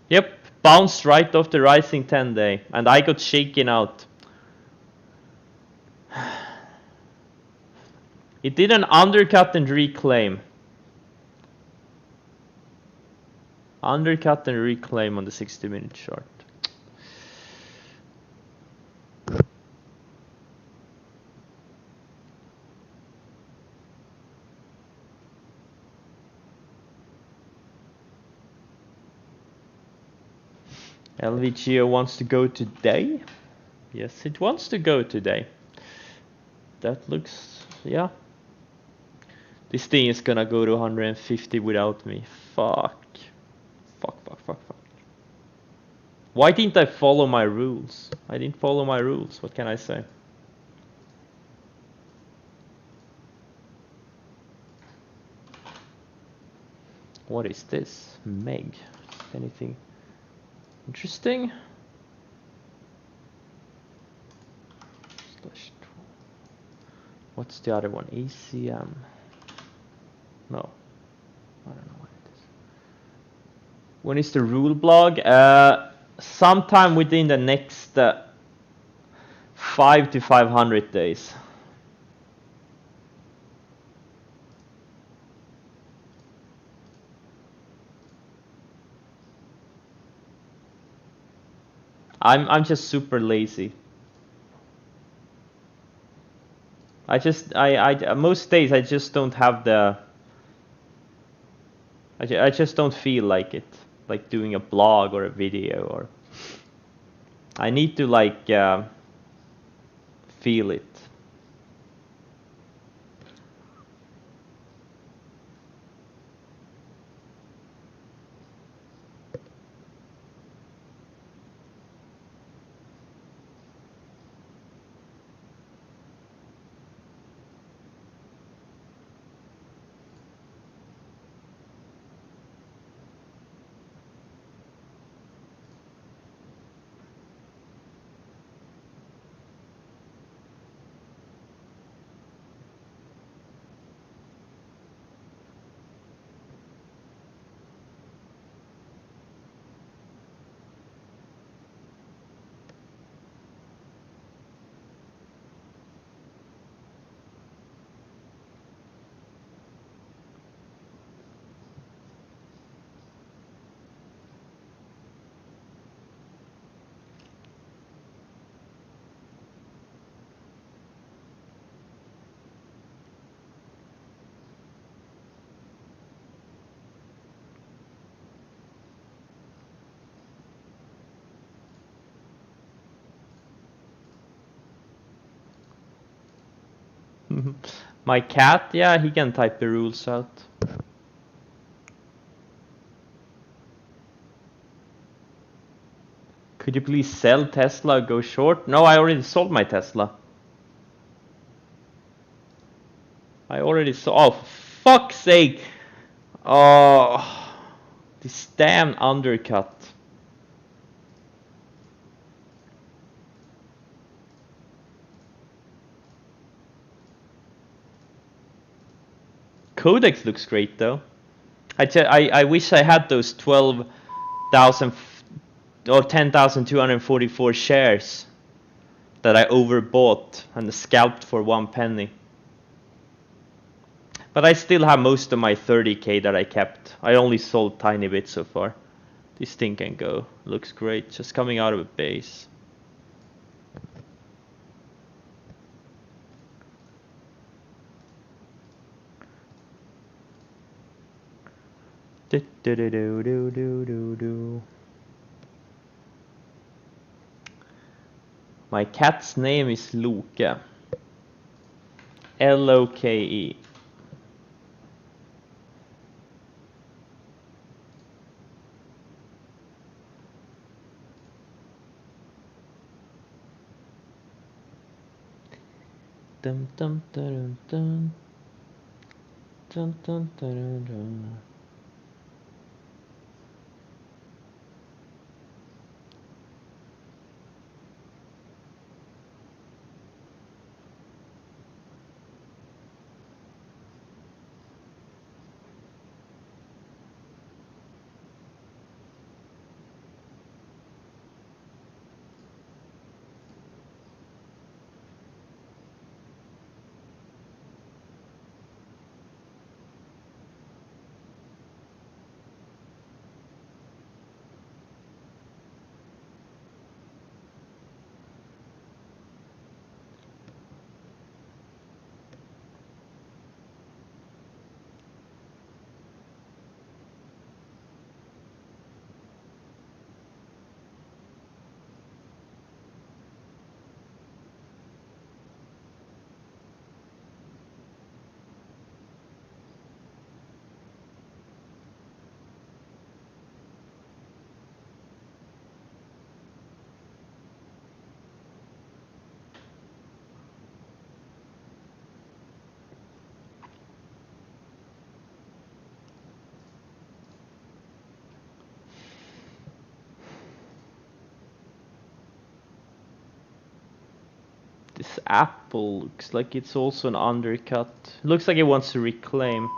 Speaker 1: Yep, bounced right off the rising 10-day, and I got shaken out. It did an undercut and reclaim. Undercut and reclaim on the 60-minute chart. LVGO wants to go today. Yes, it wants to go today. That looks, yeah. This thing is gonna go to 150 without me. Fuck. Fuck, fuck, fuck, fuck. Why didn't I follow my rules? I didn't follow my rules, what can I say? What is this? Meg. Anything interesting? What's the other one? ACM. No. I don't know what it is. When is the rule blog? Sometime within the next 5 to 500 days. I'm just super lazy. I most days I just don't have the I just don't feel like it, like doing a blog or a video, or I need to like feel it. My cat, yeah, he can type the rules out. Could you please sell Tesla, go short? No, I already sold my Tesla. I already saw. Oh, for fuck's sake! Oh, this damn undercut. Codex looks great though. I wish I had those 12,000 or 10,244 shares that I overbought and scalped for 1 penny. But I still have most of my 30k that I kept. I only sold tiny bits so far. This thing can go. Looks great. Just coming out of a base. Do do do do do do do do. My cat's name is Loke. Loke. Dum dum dum dum dum dum dum dum. This Apple looks like it's also an undercut. Looks like it wants to reclaim.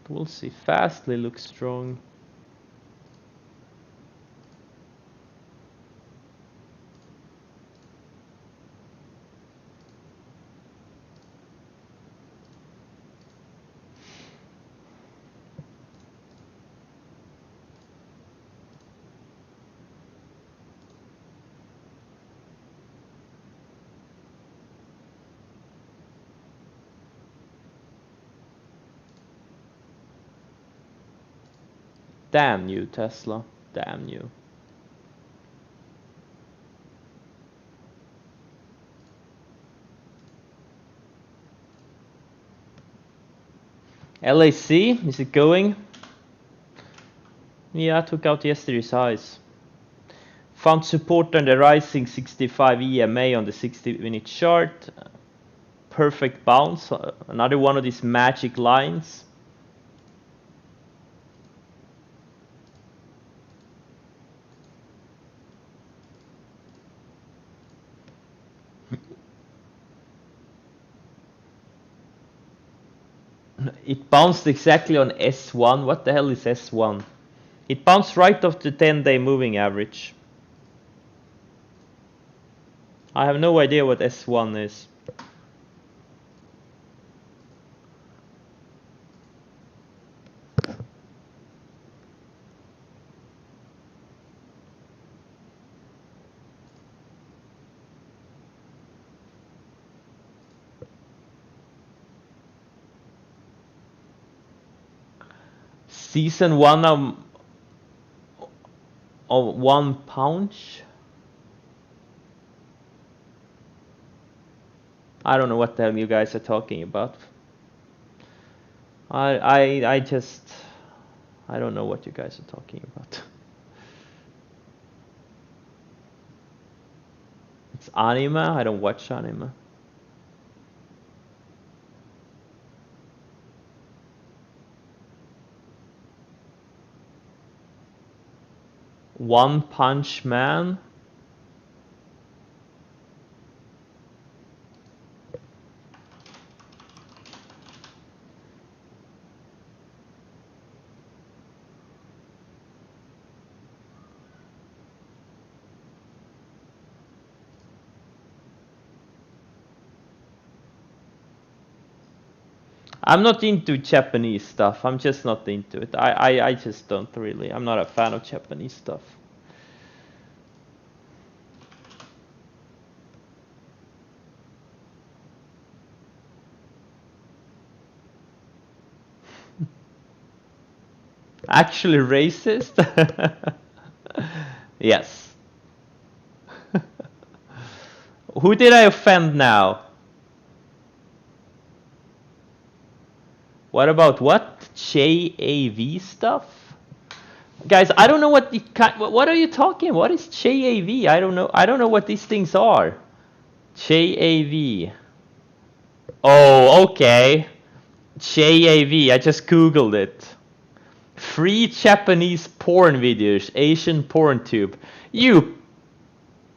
Speaker 1: We'll see. Fastly looks strong. Damn you, Tesla. Damn you. LAC, is it going? Yeah, I took out yesterday's highs. Found support on the rising 65 EMA on the 60-minute chart. Perfect bounce. Another one of these magic lines. It bounced exactly on S1. What the hell is S1? It bounced right off the 10-day moving average. I have no idea what S1 is. Season 1 of One Punch. I don't know what the hell you guys are talking about. I don't know what you guys are talking about. It's anime. I don't watch anime. One Punch Man. I'm not into Japanese stuff. I'm just not into it. I just don't really. I'm not a fan of Japanese stuff. Actually racist? Yes. Who did I offend now? What about what? JAV stuff? Guys, I don't know what are you talking? What is JAV? I don't know. I don't know what these things are. JAV. Oh, okay. JAV. I just googled it. Free Japanese porn videos, Asian porn tube. You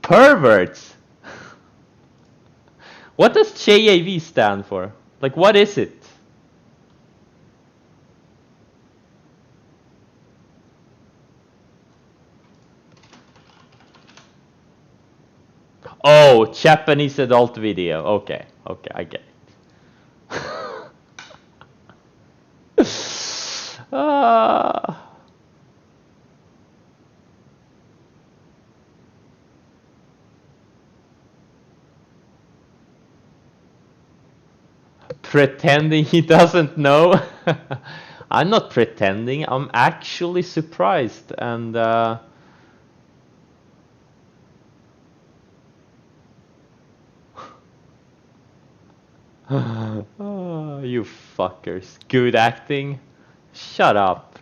Speaker 1: perverts. What does JAV stand for? Like, what is it? Oh, Japanese adult video. Okay, okay, I get it. Pretending he doesn't know. I'm not pretending. I'm actually surprised, and oh, you fuckers. Good acting. Shut up.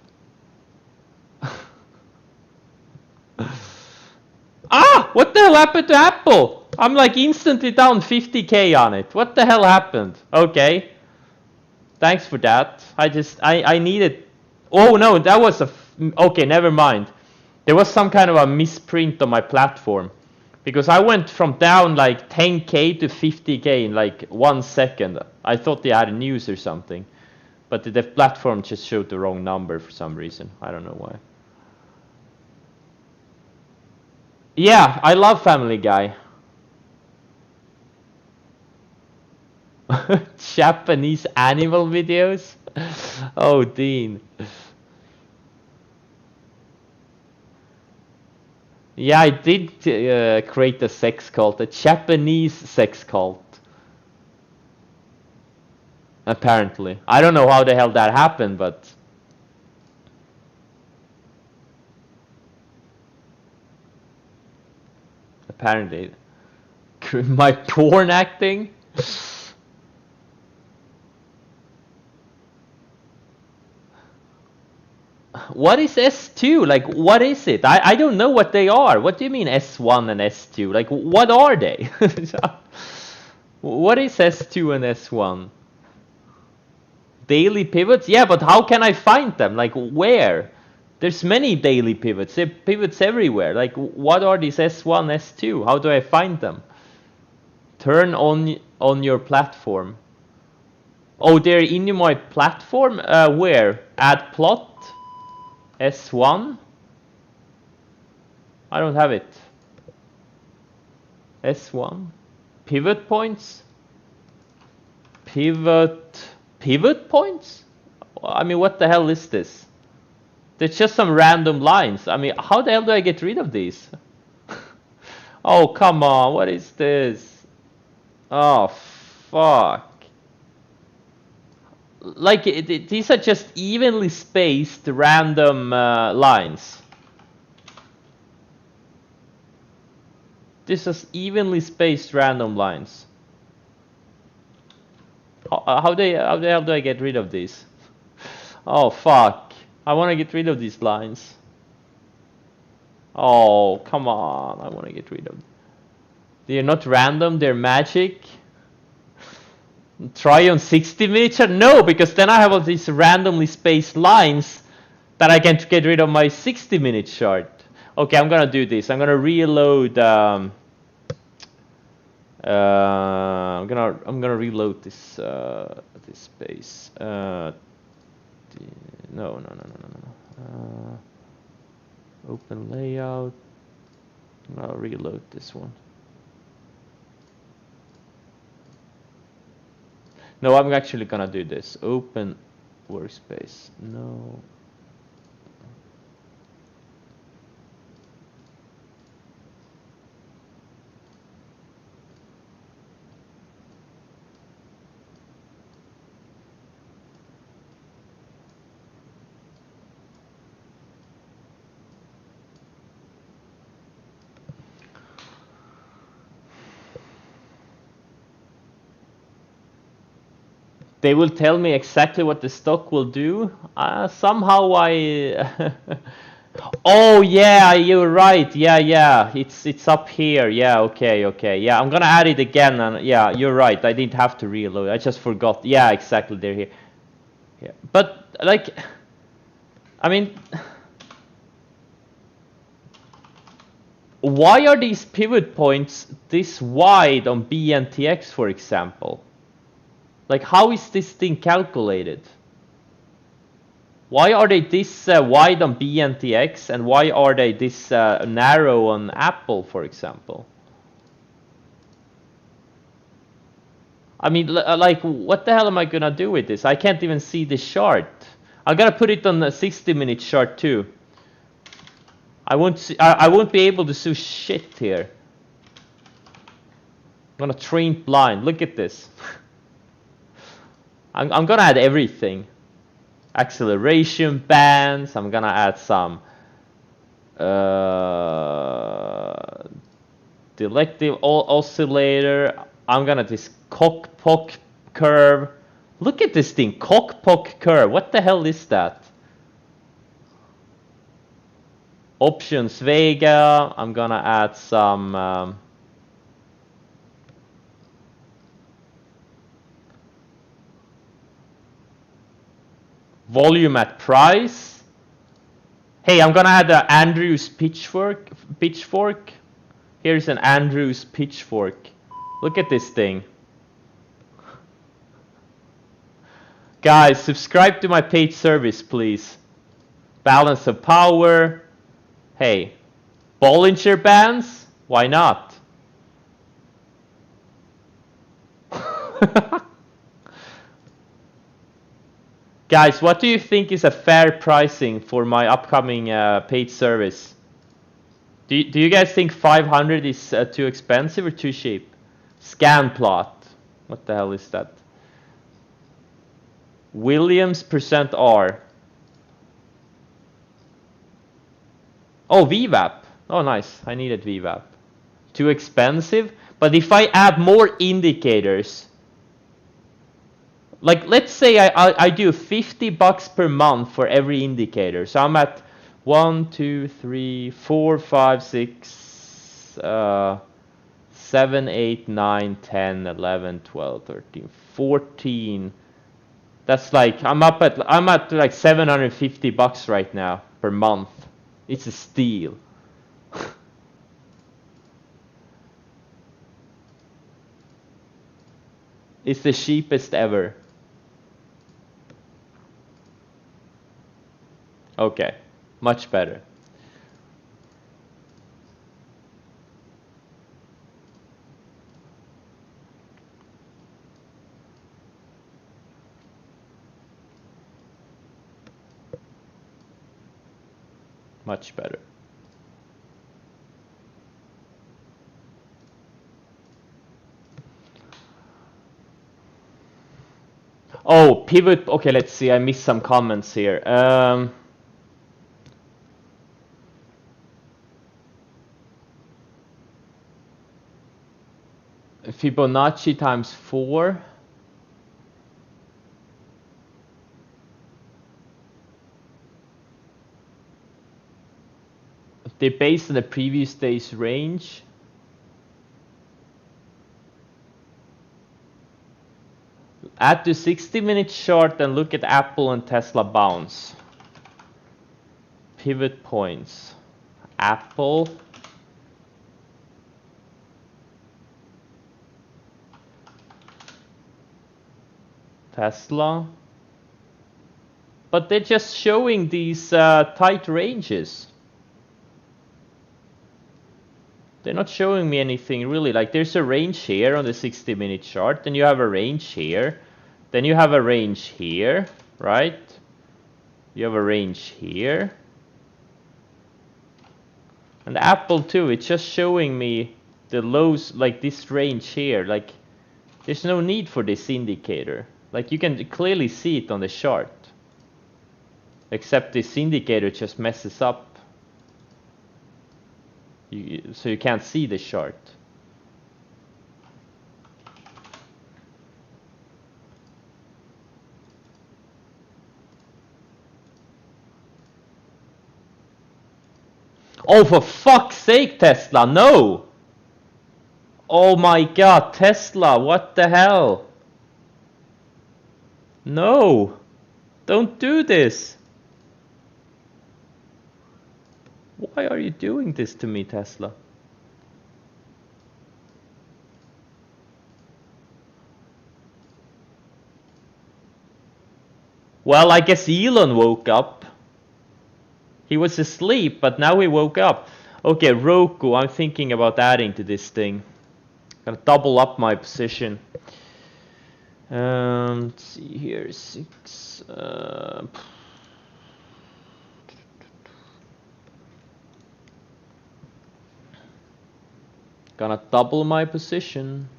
Speaker 1: Ah! What the hell happened to Apple? I'm like instantly down 50k on it. What the hell happened? Okay. Thanks for that. I needed... Oh no, that was a... Okay, never mind. There was some kind of a misprint on my platform. Because I went from down like 10k to 50k in like 1 second. I thought they had news or something. But the platform just showed the wrong number for some reason. I don't know why. Yeah, I love Family Guy. Japanese animal videos? Oh, Dean. Yeah, I did create a sex cult, a Japanese sex cult. Apparently. I don't know how the hell that happened, but... Apparently. My porn acting? What is S2? Like, what is it? I don't know what they are. What do you mean S1 and S2? Like, what are they? What is S2 and S1? Daily pivots? Yeah, but how can I find them? Like, where? There's many daily pivots. There are pivots everywhere. Like, what are these S1, S2? How do I find them? Turn on your platform. Oh, they're in my platform? Where? Add plot? S1? I don't have it. S1? Pivot points? Pivot points? I mean, what the hell is this? There's just some random lines. I mean, how the hell do I get rid of these? Oh, come on, what is this? Oh, fuck. Like, these are just evenly spaced random lines. This is evenly spaced random lines. How the hell do I get rid of these? Oh, fuck. I want to get rid of these lines. Oh, come on. I want to get rid of them. They're not random, they're magic. Try on 60 minutes? No, because then I have all these randomly spaced lines that I can get rid of my 60-minute chart. Okay, I'm gonna do this. I'm gonna reload. I'm gonna reload this this space. No. Open layout. I'll reload this one. No, I'm actually gonna do this. Open workspace. No. They will tell me exactly what the stock will do. Somehow I... Oh yeah, you're right. Yeah. It's up here. Yeah, okay. Yeah, I'm gonna add it again. And yeah, you're right. I didn't have to reload. I just forgot. Yeah, exactly. They're here. Yeah, but like, I mean, why are these pivot points this wide on BNTX, for example? Like, how is this thing calculated? Why are they this wide on BNTX and why are they this narrow on Apple, for example? I mean, like, what the hell am I gonna do with this? I can't even see the chart. I'm gonna put it on a 60-minute chart too. I won't be able to see shit here. I'm gonna train blind. Look at this. I'm gonna add everything. Acceleration bands. I'm gonna add some selective oscillator. I'm gonna this cock-pock curve. Look at this thing, cock-pock curve. What the hell is that? Options Vega. I'm gonna add some volume at price. Hey, I'm gonna add an Andrews pitchfork. Here's an Andrews pitchfork. Look at this thing. Guys, subscribe to my paid service, please. Balance of power. Hey, Bollinger Bands? Why not? Guys, what do you think is a fair pricing for my upcoming paid service? Do you guys think 500 is too expensive or too cheap? Scanplot. What the hell is that? Williams %R. Oh, VWAP. Oh, nice. I needed VWAP. Too expensive? But if I add more indicators, like let's say I do $50 per month for every indicator. So I'm at 1, 2, 3, 4, 5, 6, 7, 8, 9, 10, 11, 12, 13, 14. That's like I'm at like $750 right now per month. It's a steal. It's the cheapest ever. Okay, much better. Much better. Oh, pivot. Okay, let's see. I missed some comments here. Fibonacci times 4. They're based on the previous day's range. Add to 60-minute chart and look at Apple and Tesla bounce. Pivot points. Apple. Tesla. But they're just showing these tight ranges. They're not showing me anything really. Like there's a range here on the 60-minute chart, then you have a range here, then you have a range here, right? You have a range here. And Apple too, it's just showing me the lows, like this range here. Like there's no need for this indicator. Like you can clearly see it on the chart. Except this indicator just messes up. So you can't see the chart. Oh, for fuck's sake, Tesla, no! Oh my god, Tesla, what the hell? No! Don't do this! Why are you doing this to me, Tesla? Well, I guess Elon woke up. He was asleep, but now he woke up. Okay, Roku, I'm thinking about adding to this thing. Gonna double up my position. Let's see here, 6. Gonna double my position.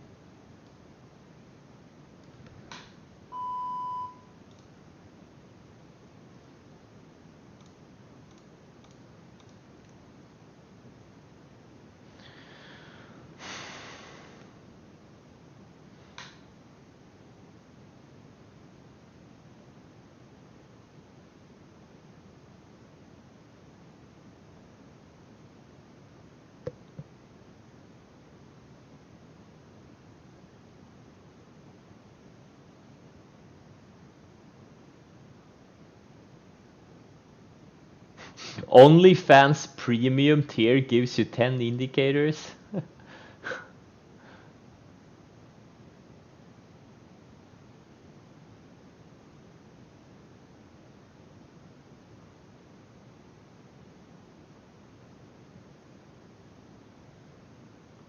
Speaker 1: OnlyFans premium tier gives you 10 indicators.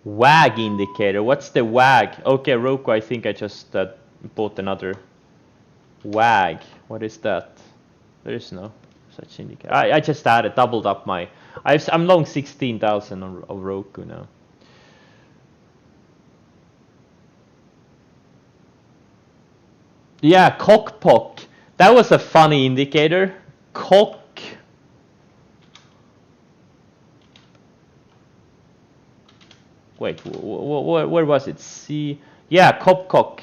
Speaker 1: WAG indicator. What's the WAG? Okay, Roku, I think I just bought another WAG. What is that? There is no such indicator. I just added, doubled up my... I'm long 16,000 of Roku now. Yeah, cockpock. That was a funny indicator. Cock. Wait, where was it? See, yeah, cockpock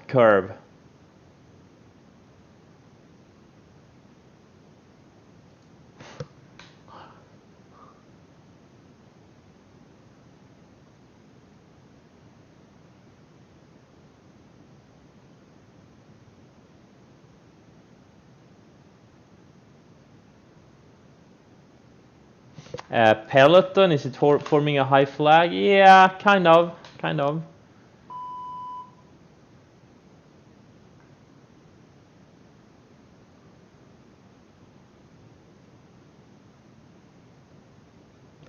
Speaker 1: curve. Peloton, is it forming a high flag? Yeah, kind of.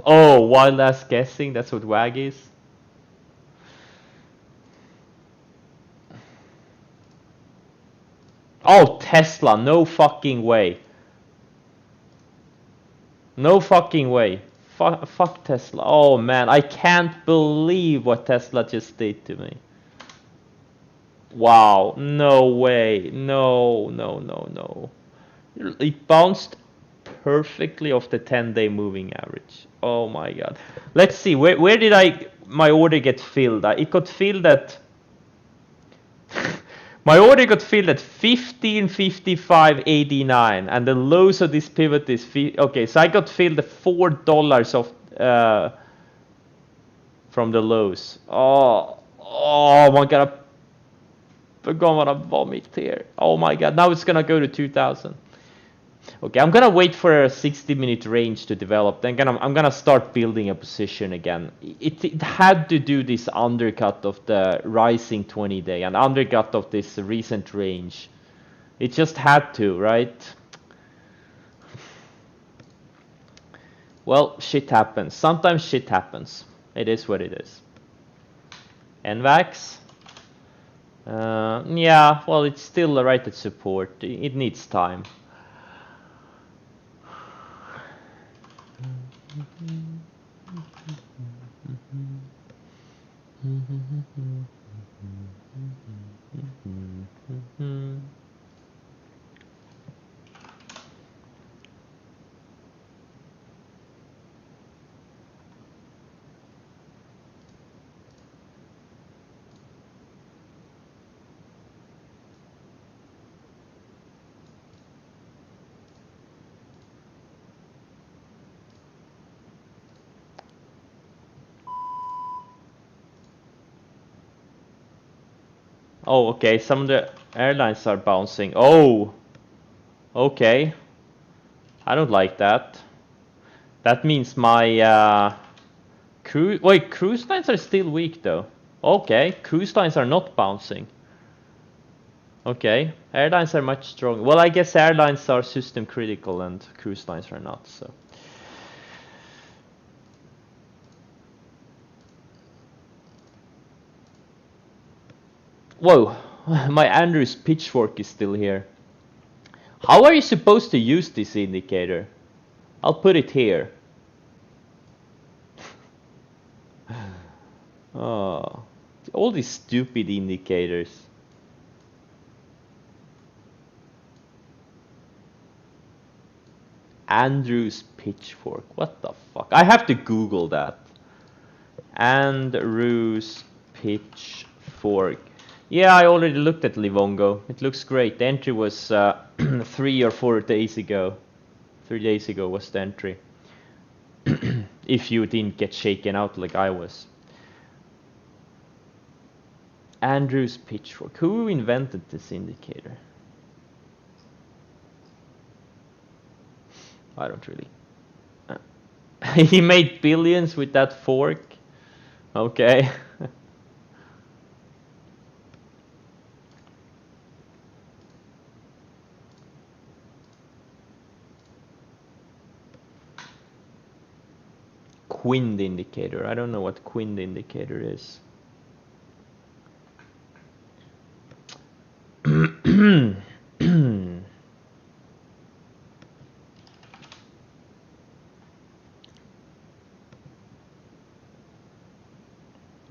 Speaker 1: Oh, wild ass guessing, that's what WAG is? Oh, Tesla, no fucking way. No fucking way. Fuck Tesla. Oh man, I can't believe what Tesla just did to me. Wow, no way. No. It bounced perfectly off the 10-day moving average. Oh my god. Let's see, where did my order get filled? It got filled at... My order got filled at 15.55.89, and the lows of this pivot is... Okay, so I got filled at $4 of... from the lows. Oh my god, I'm gonna vomit here. Oh my god, now it's gonna go to 2,000. Okay, I'm gonna wait for a 60-minute range to develop. Then I'm gonna start building a position again. It had to do this undercut of the rising 20-day and undercut of this recent range. It just had to, right? Well, shit happens. Sometimes shit happens. It is what it is. NVAX? Yeah, well, it's still right at support. It needs time. Oh, okay, some of the airlines are bouncing. Oh, okay. I don't like that. That means my cruise lines are still weak though. Okay, cruise lines are not bouncing. Okay, airlines are much stronger. Well, I guess airlines are system critical and cruise lines are not, so. Whoa, my Andrews pitchfork is still here. How are you supposed to use this indicator? I'll put it here. Oh, all these stupid indicators. Andrews pitchfork. What the fuck? I have to Google that. Andrews pitchfork. Yeah, I already looked at Livongo. It looks great. The entry was 3 or 4 days ago. 3 days ago was the entry. If you didn't get shaken out like I was. Andrews pitchfork. Who invented this indicator? I don't really. He made billions with that fork. Okay. Quind indicator. I don't know what Quind indicator is.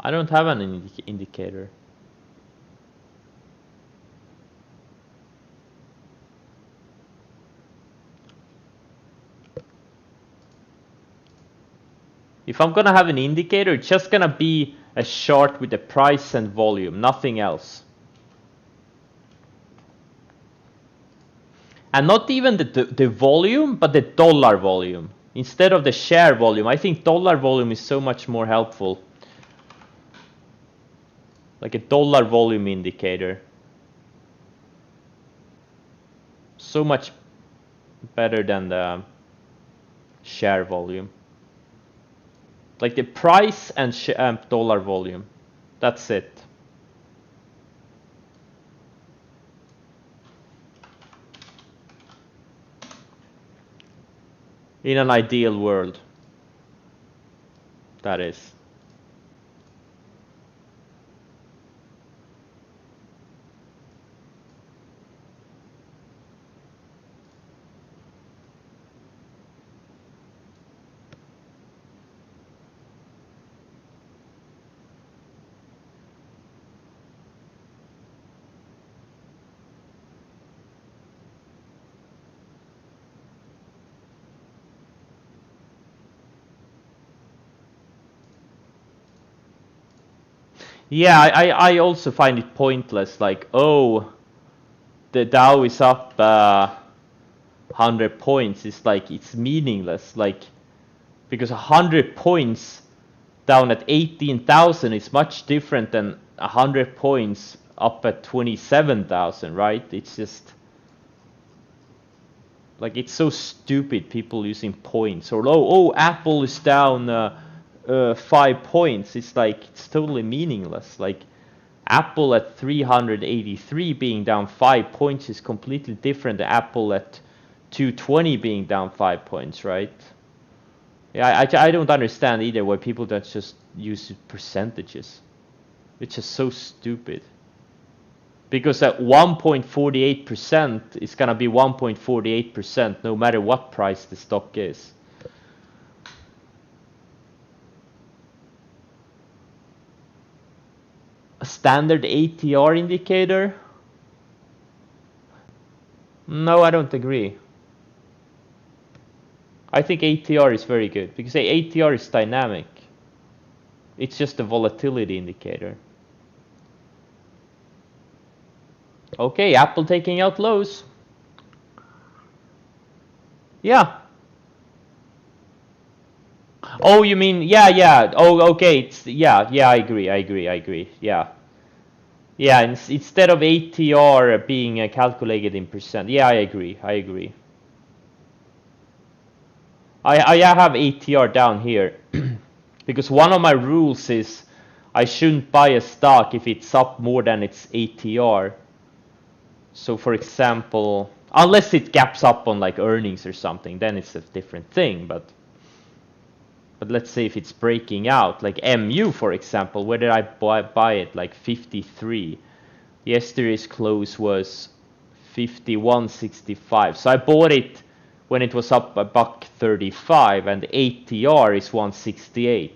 Speaker 1: I don't have an indicator. If I'm gonna have an indicator, it's just gonna be a chart with the price and volume, nothing else. And not even the volume, but the dollar volume. Instead of the share volume. I think dollar volume is so much more helpful. Like a dollar volume indicator. So much better than the share volume. Like the price and dollar volume. That's it. In an ideal world. That is. Yeah, I also find it pointless. Like, oh, the Dow is up 100 points. It's like, it's meaningless. Like, because 100 points down at 18,000 is much different than 100 points up at 27,000, right? It's just like, it's so stupid, people using points. Or oh, Apple is down 5 points. It's like, it's totally meaningless. Like, Apple at 383 being down 5 points is completely different than Apple at 220 being down 5 points, right? Yeah, I don't understand either why people don't just use percentages. It's just so stupid. Because at 1.48% it's gonna be 1.48% no matter what price the stock is. A standard ATR indicator? No, I don't agree. I think ATR is very good because ATR is dynamic. It's just a volatility indicator. Okay, Apple taking out lows. Yeah. Oh, you mean, yeah. Oh, okay. Yeah, I agree. Yeah. Yeah, instead of ATR being calculated in percent. Yeah, I agree. I have ATR down here because one of my rules is I shouldn't buy a stock if it's up more than its ATR. So for example, unless it gaps up on like earnings or something, then it's a different thing. But let's say if it's breaking out, like MU for example, where did I buy it? Like 53. Yesterday's close was 51.65. So I bought it when it was up $1.35 and the ATR is 168.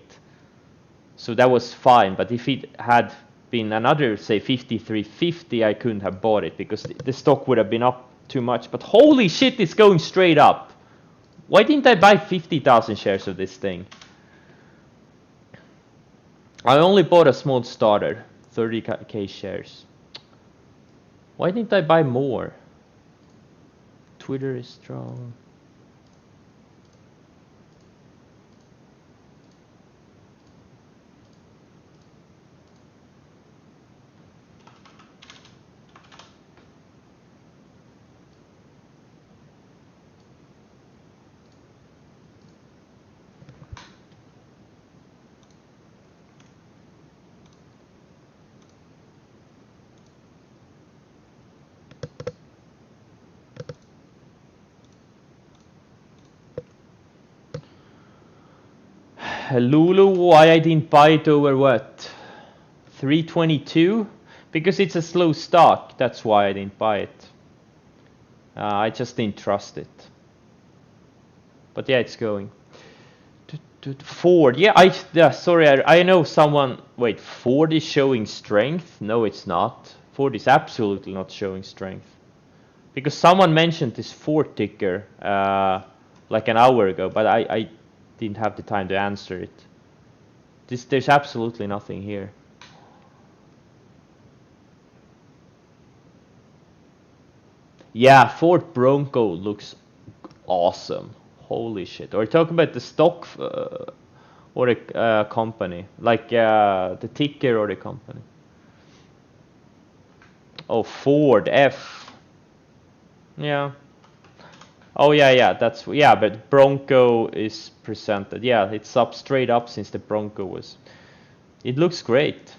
Speaker 1: So that was fine. But if it had been another, say 53.50, I couldn't have bought it because the stock would have been up too much. But holy shit, it's going straight up. Why didn't I buy 50,000 shares of this thing? I only bought a small starter, 30k shares. Why didn't I buy more? Twitter is strong. Lulu, why I didn't buy it over what? 322? Because it's a slow stock, that's why I didn't buy it. I just didn't trust it. But yeah, it's going. Ford, yeah, sorry, I know someone, wait, Ford is showing strength? No, it's not. Ford is absolutely not showing strength. Because someone mentioned this Ford ticker like an hour ago, but I didn't have the time to answer it. There's absolutely nothing here. Yeah, Ford Bronco looks awesome. Holy shit. Are we talking about the stock or the company? Like the ticker or the company? Oh, Ford F. Yeah. Oh yeah, that's yeah, but Bronco is presented. Yeah, it's up straight up since the Bronco was. It looks great.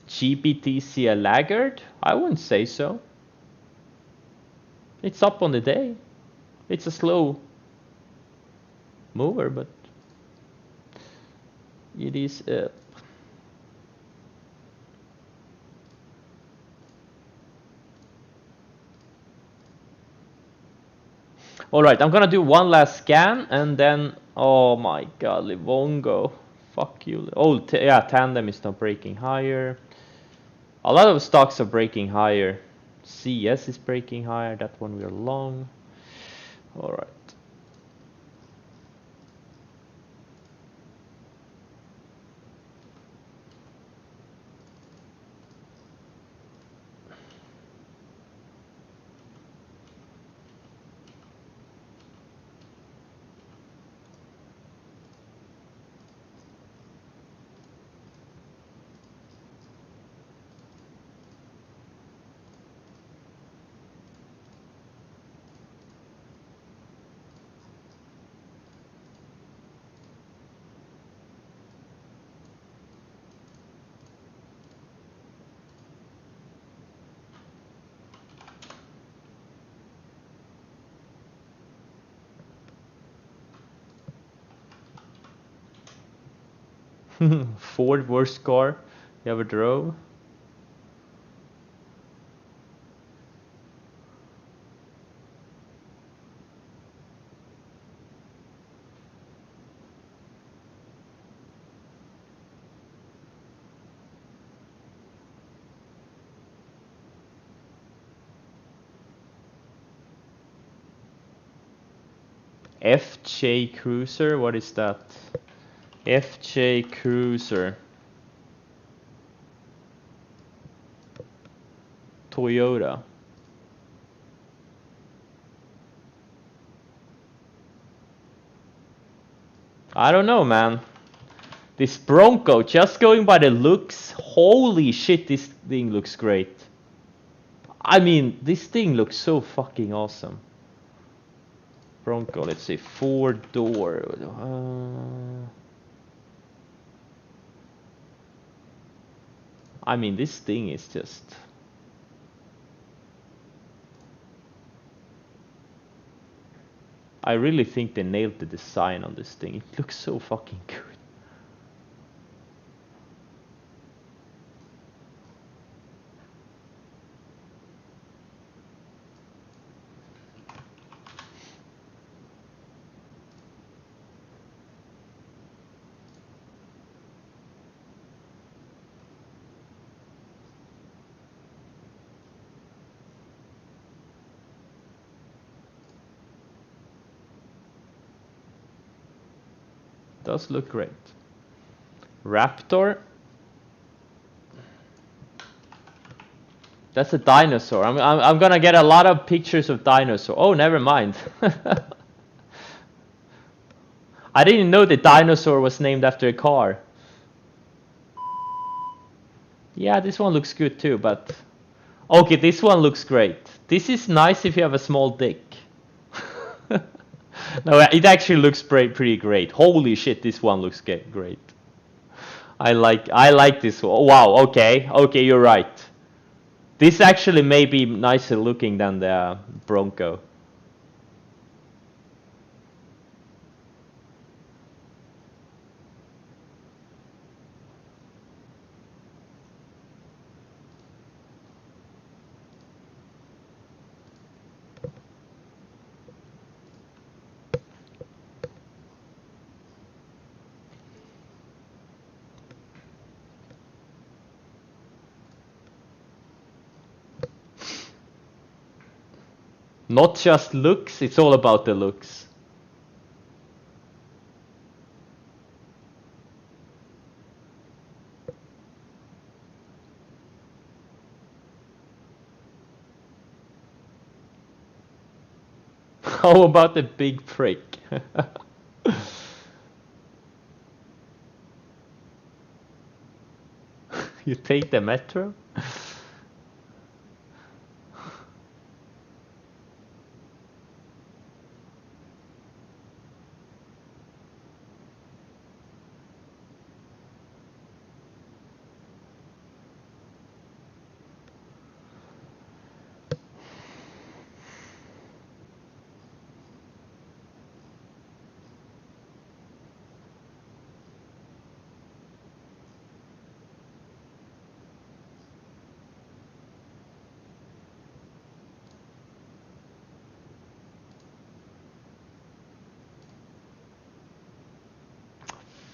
Speaker 1: GBTC a laggard? I wouldn't say so. It's up on the day. It's a slow mover, but it is. All right, I'm gonna do one last scan and then. Oh my God, Livongo. Fuck you. Oh yeah, Tandem is not breaking higher. A lot of stocks are breaking higher. CS is breaking higher. That one we're long. All right. Ford worst car you ever drove? FJ Cruiser, what is that? FJ Cruiser. Toyota. I don't know, man. This Bronco, just going by the looks, holy shit, this thing looks great. I mean, this thing looks so fucking awesome. Bronco, let's see, 4-door. I mean, this thing is just... I really think they nailed the design on this thing. It looks so fucking good. Does look great. Raptor. That's a dinosaur. I'm gonna get a lot of pictures of dinosaur. Oh, never mind. I didn't know the dinosaur was named after a car. Yeah, this one looks good too, but... Okay, this one looks great. This is nice if you have a small dick. No, it actually looks pretty great. Holy shit, this one looks great. I like this one. Wow, okay, you're right. This actually may be nicer looking than the Bronco. Not just looks, it's all about the looks. How about the big prick? You take the metro?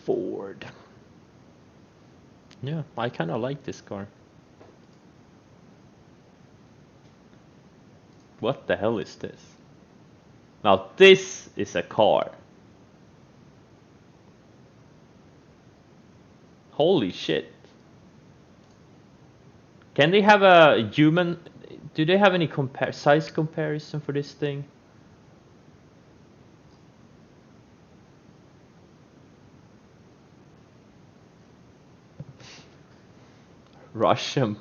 Speaker 1: Ford. Yeah, I kind of like this car. What the hell is this? Now this is a car. Holy shit. Can they have a human... Do they have any size comparison for this thing? Russian.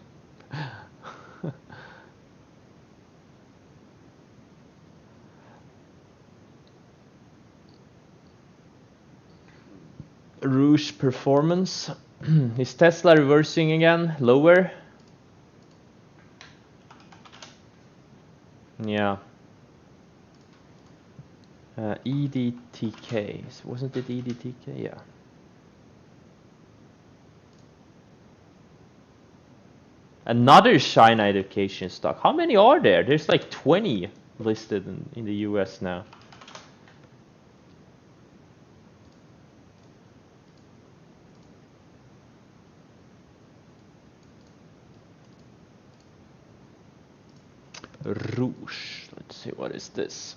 Speaker 1: Rouge performance. Is Tesla reversing again? Lower? Yeah. EDTK. Wasn't it EDTK? Yeah. Another China education stock. How many are there? There's like 20 listed in the US now. Rouge. Let's see, what is this?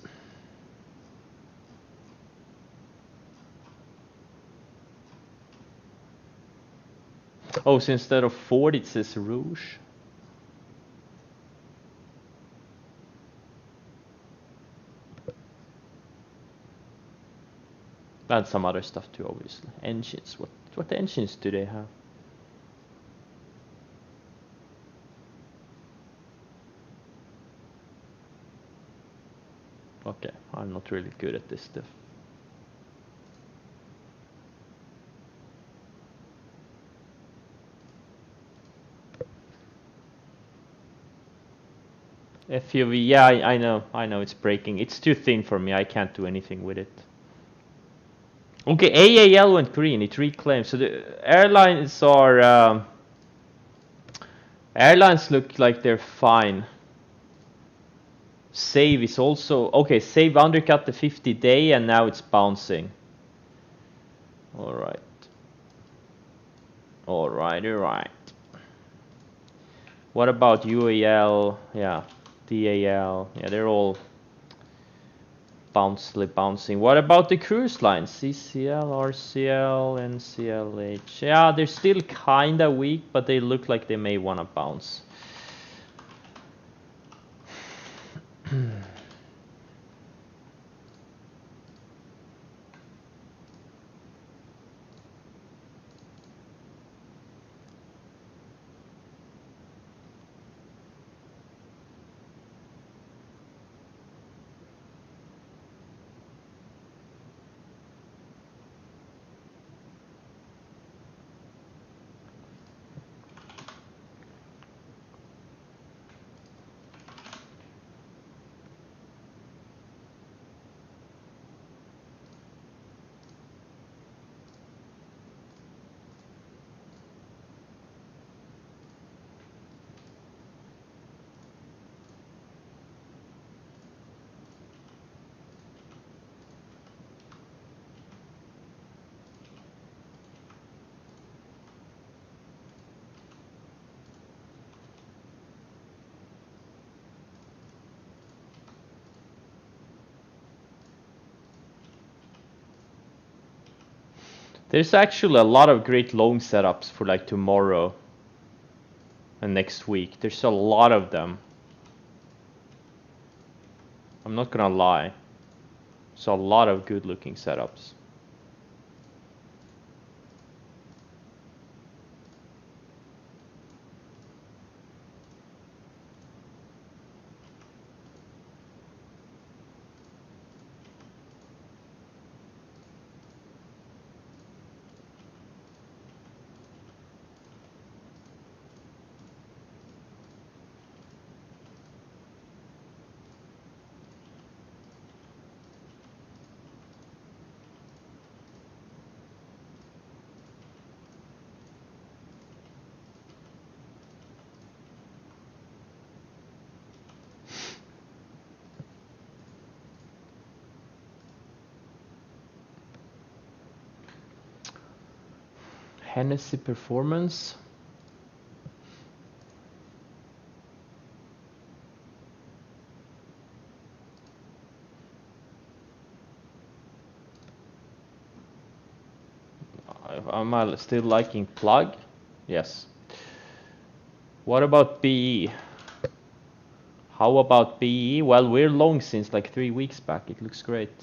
Speaker 1: Oh, so instead of Ford, it says Rouge. And some other stuff too, obviously. Engines. What engines do they have? Okay, I'm not really good at this stuff. FUV, yeah, I know it's breaking. It's too thin for me, I can't do anything with it. Okay, AAL went green, it reclaimed. So the airlines are... airlines look like they're fine. Save is also... Okay, Save undercut the 50-day and now it's bouncing. Alright. Alright. What about UAL? Yeah, DAL. Yeah, they're all bouncing. What about the cruise lines? CCL, RCL, NCLH. Yeah, they're still kinda weak, but they look like they may wanna bounce. There's actually a lot of great loan setups for like tomorrow and next week. There's a lot of them. I'm not gonna lie. There's a lot of good looking setups. Hennessy Performance. Am I still liking plug? Yes. What about BE? How about BE? Well, we're long since like 3 weeks back. It looks great.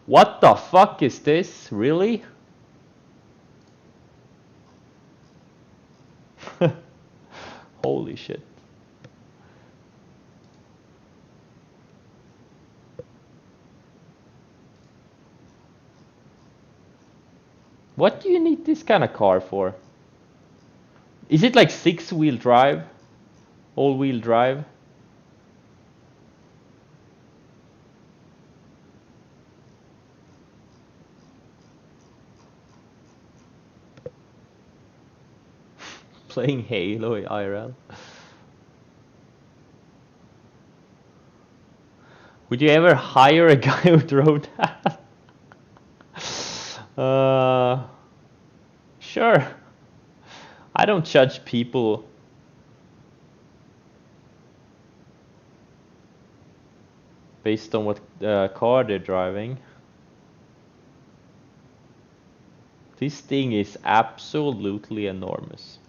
Speaker 1: What the fuck is this? Really? Holy shit. What do you need this kind of car for? Is it like 6-wheel drive? All-wheel drive? Playing Halo IRL? Would you ever hire a guy who drove that? Sure. I don't judge people based on what car they're driving. This thing is absolutely enormous.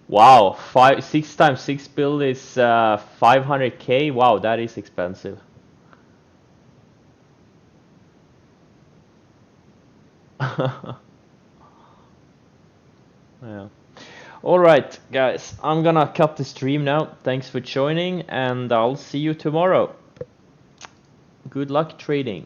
Speaker 1: Wow, 6x6 build is 500k. Wow, that is expensive. Yeah. All right, guys, I'm gonna cut the stream now. Thanks for joining, and I'll see you tomorrow. Good luck trading.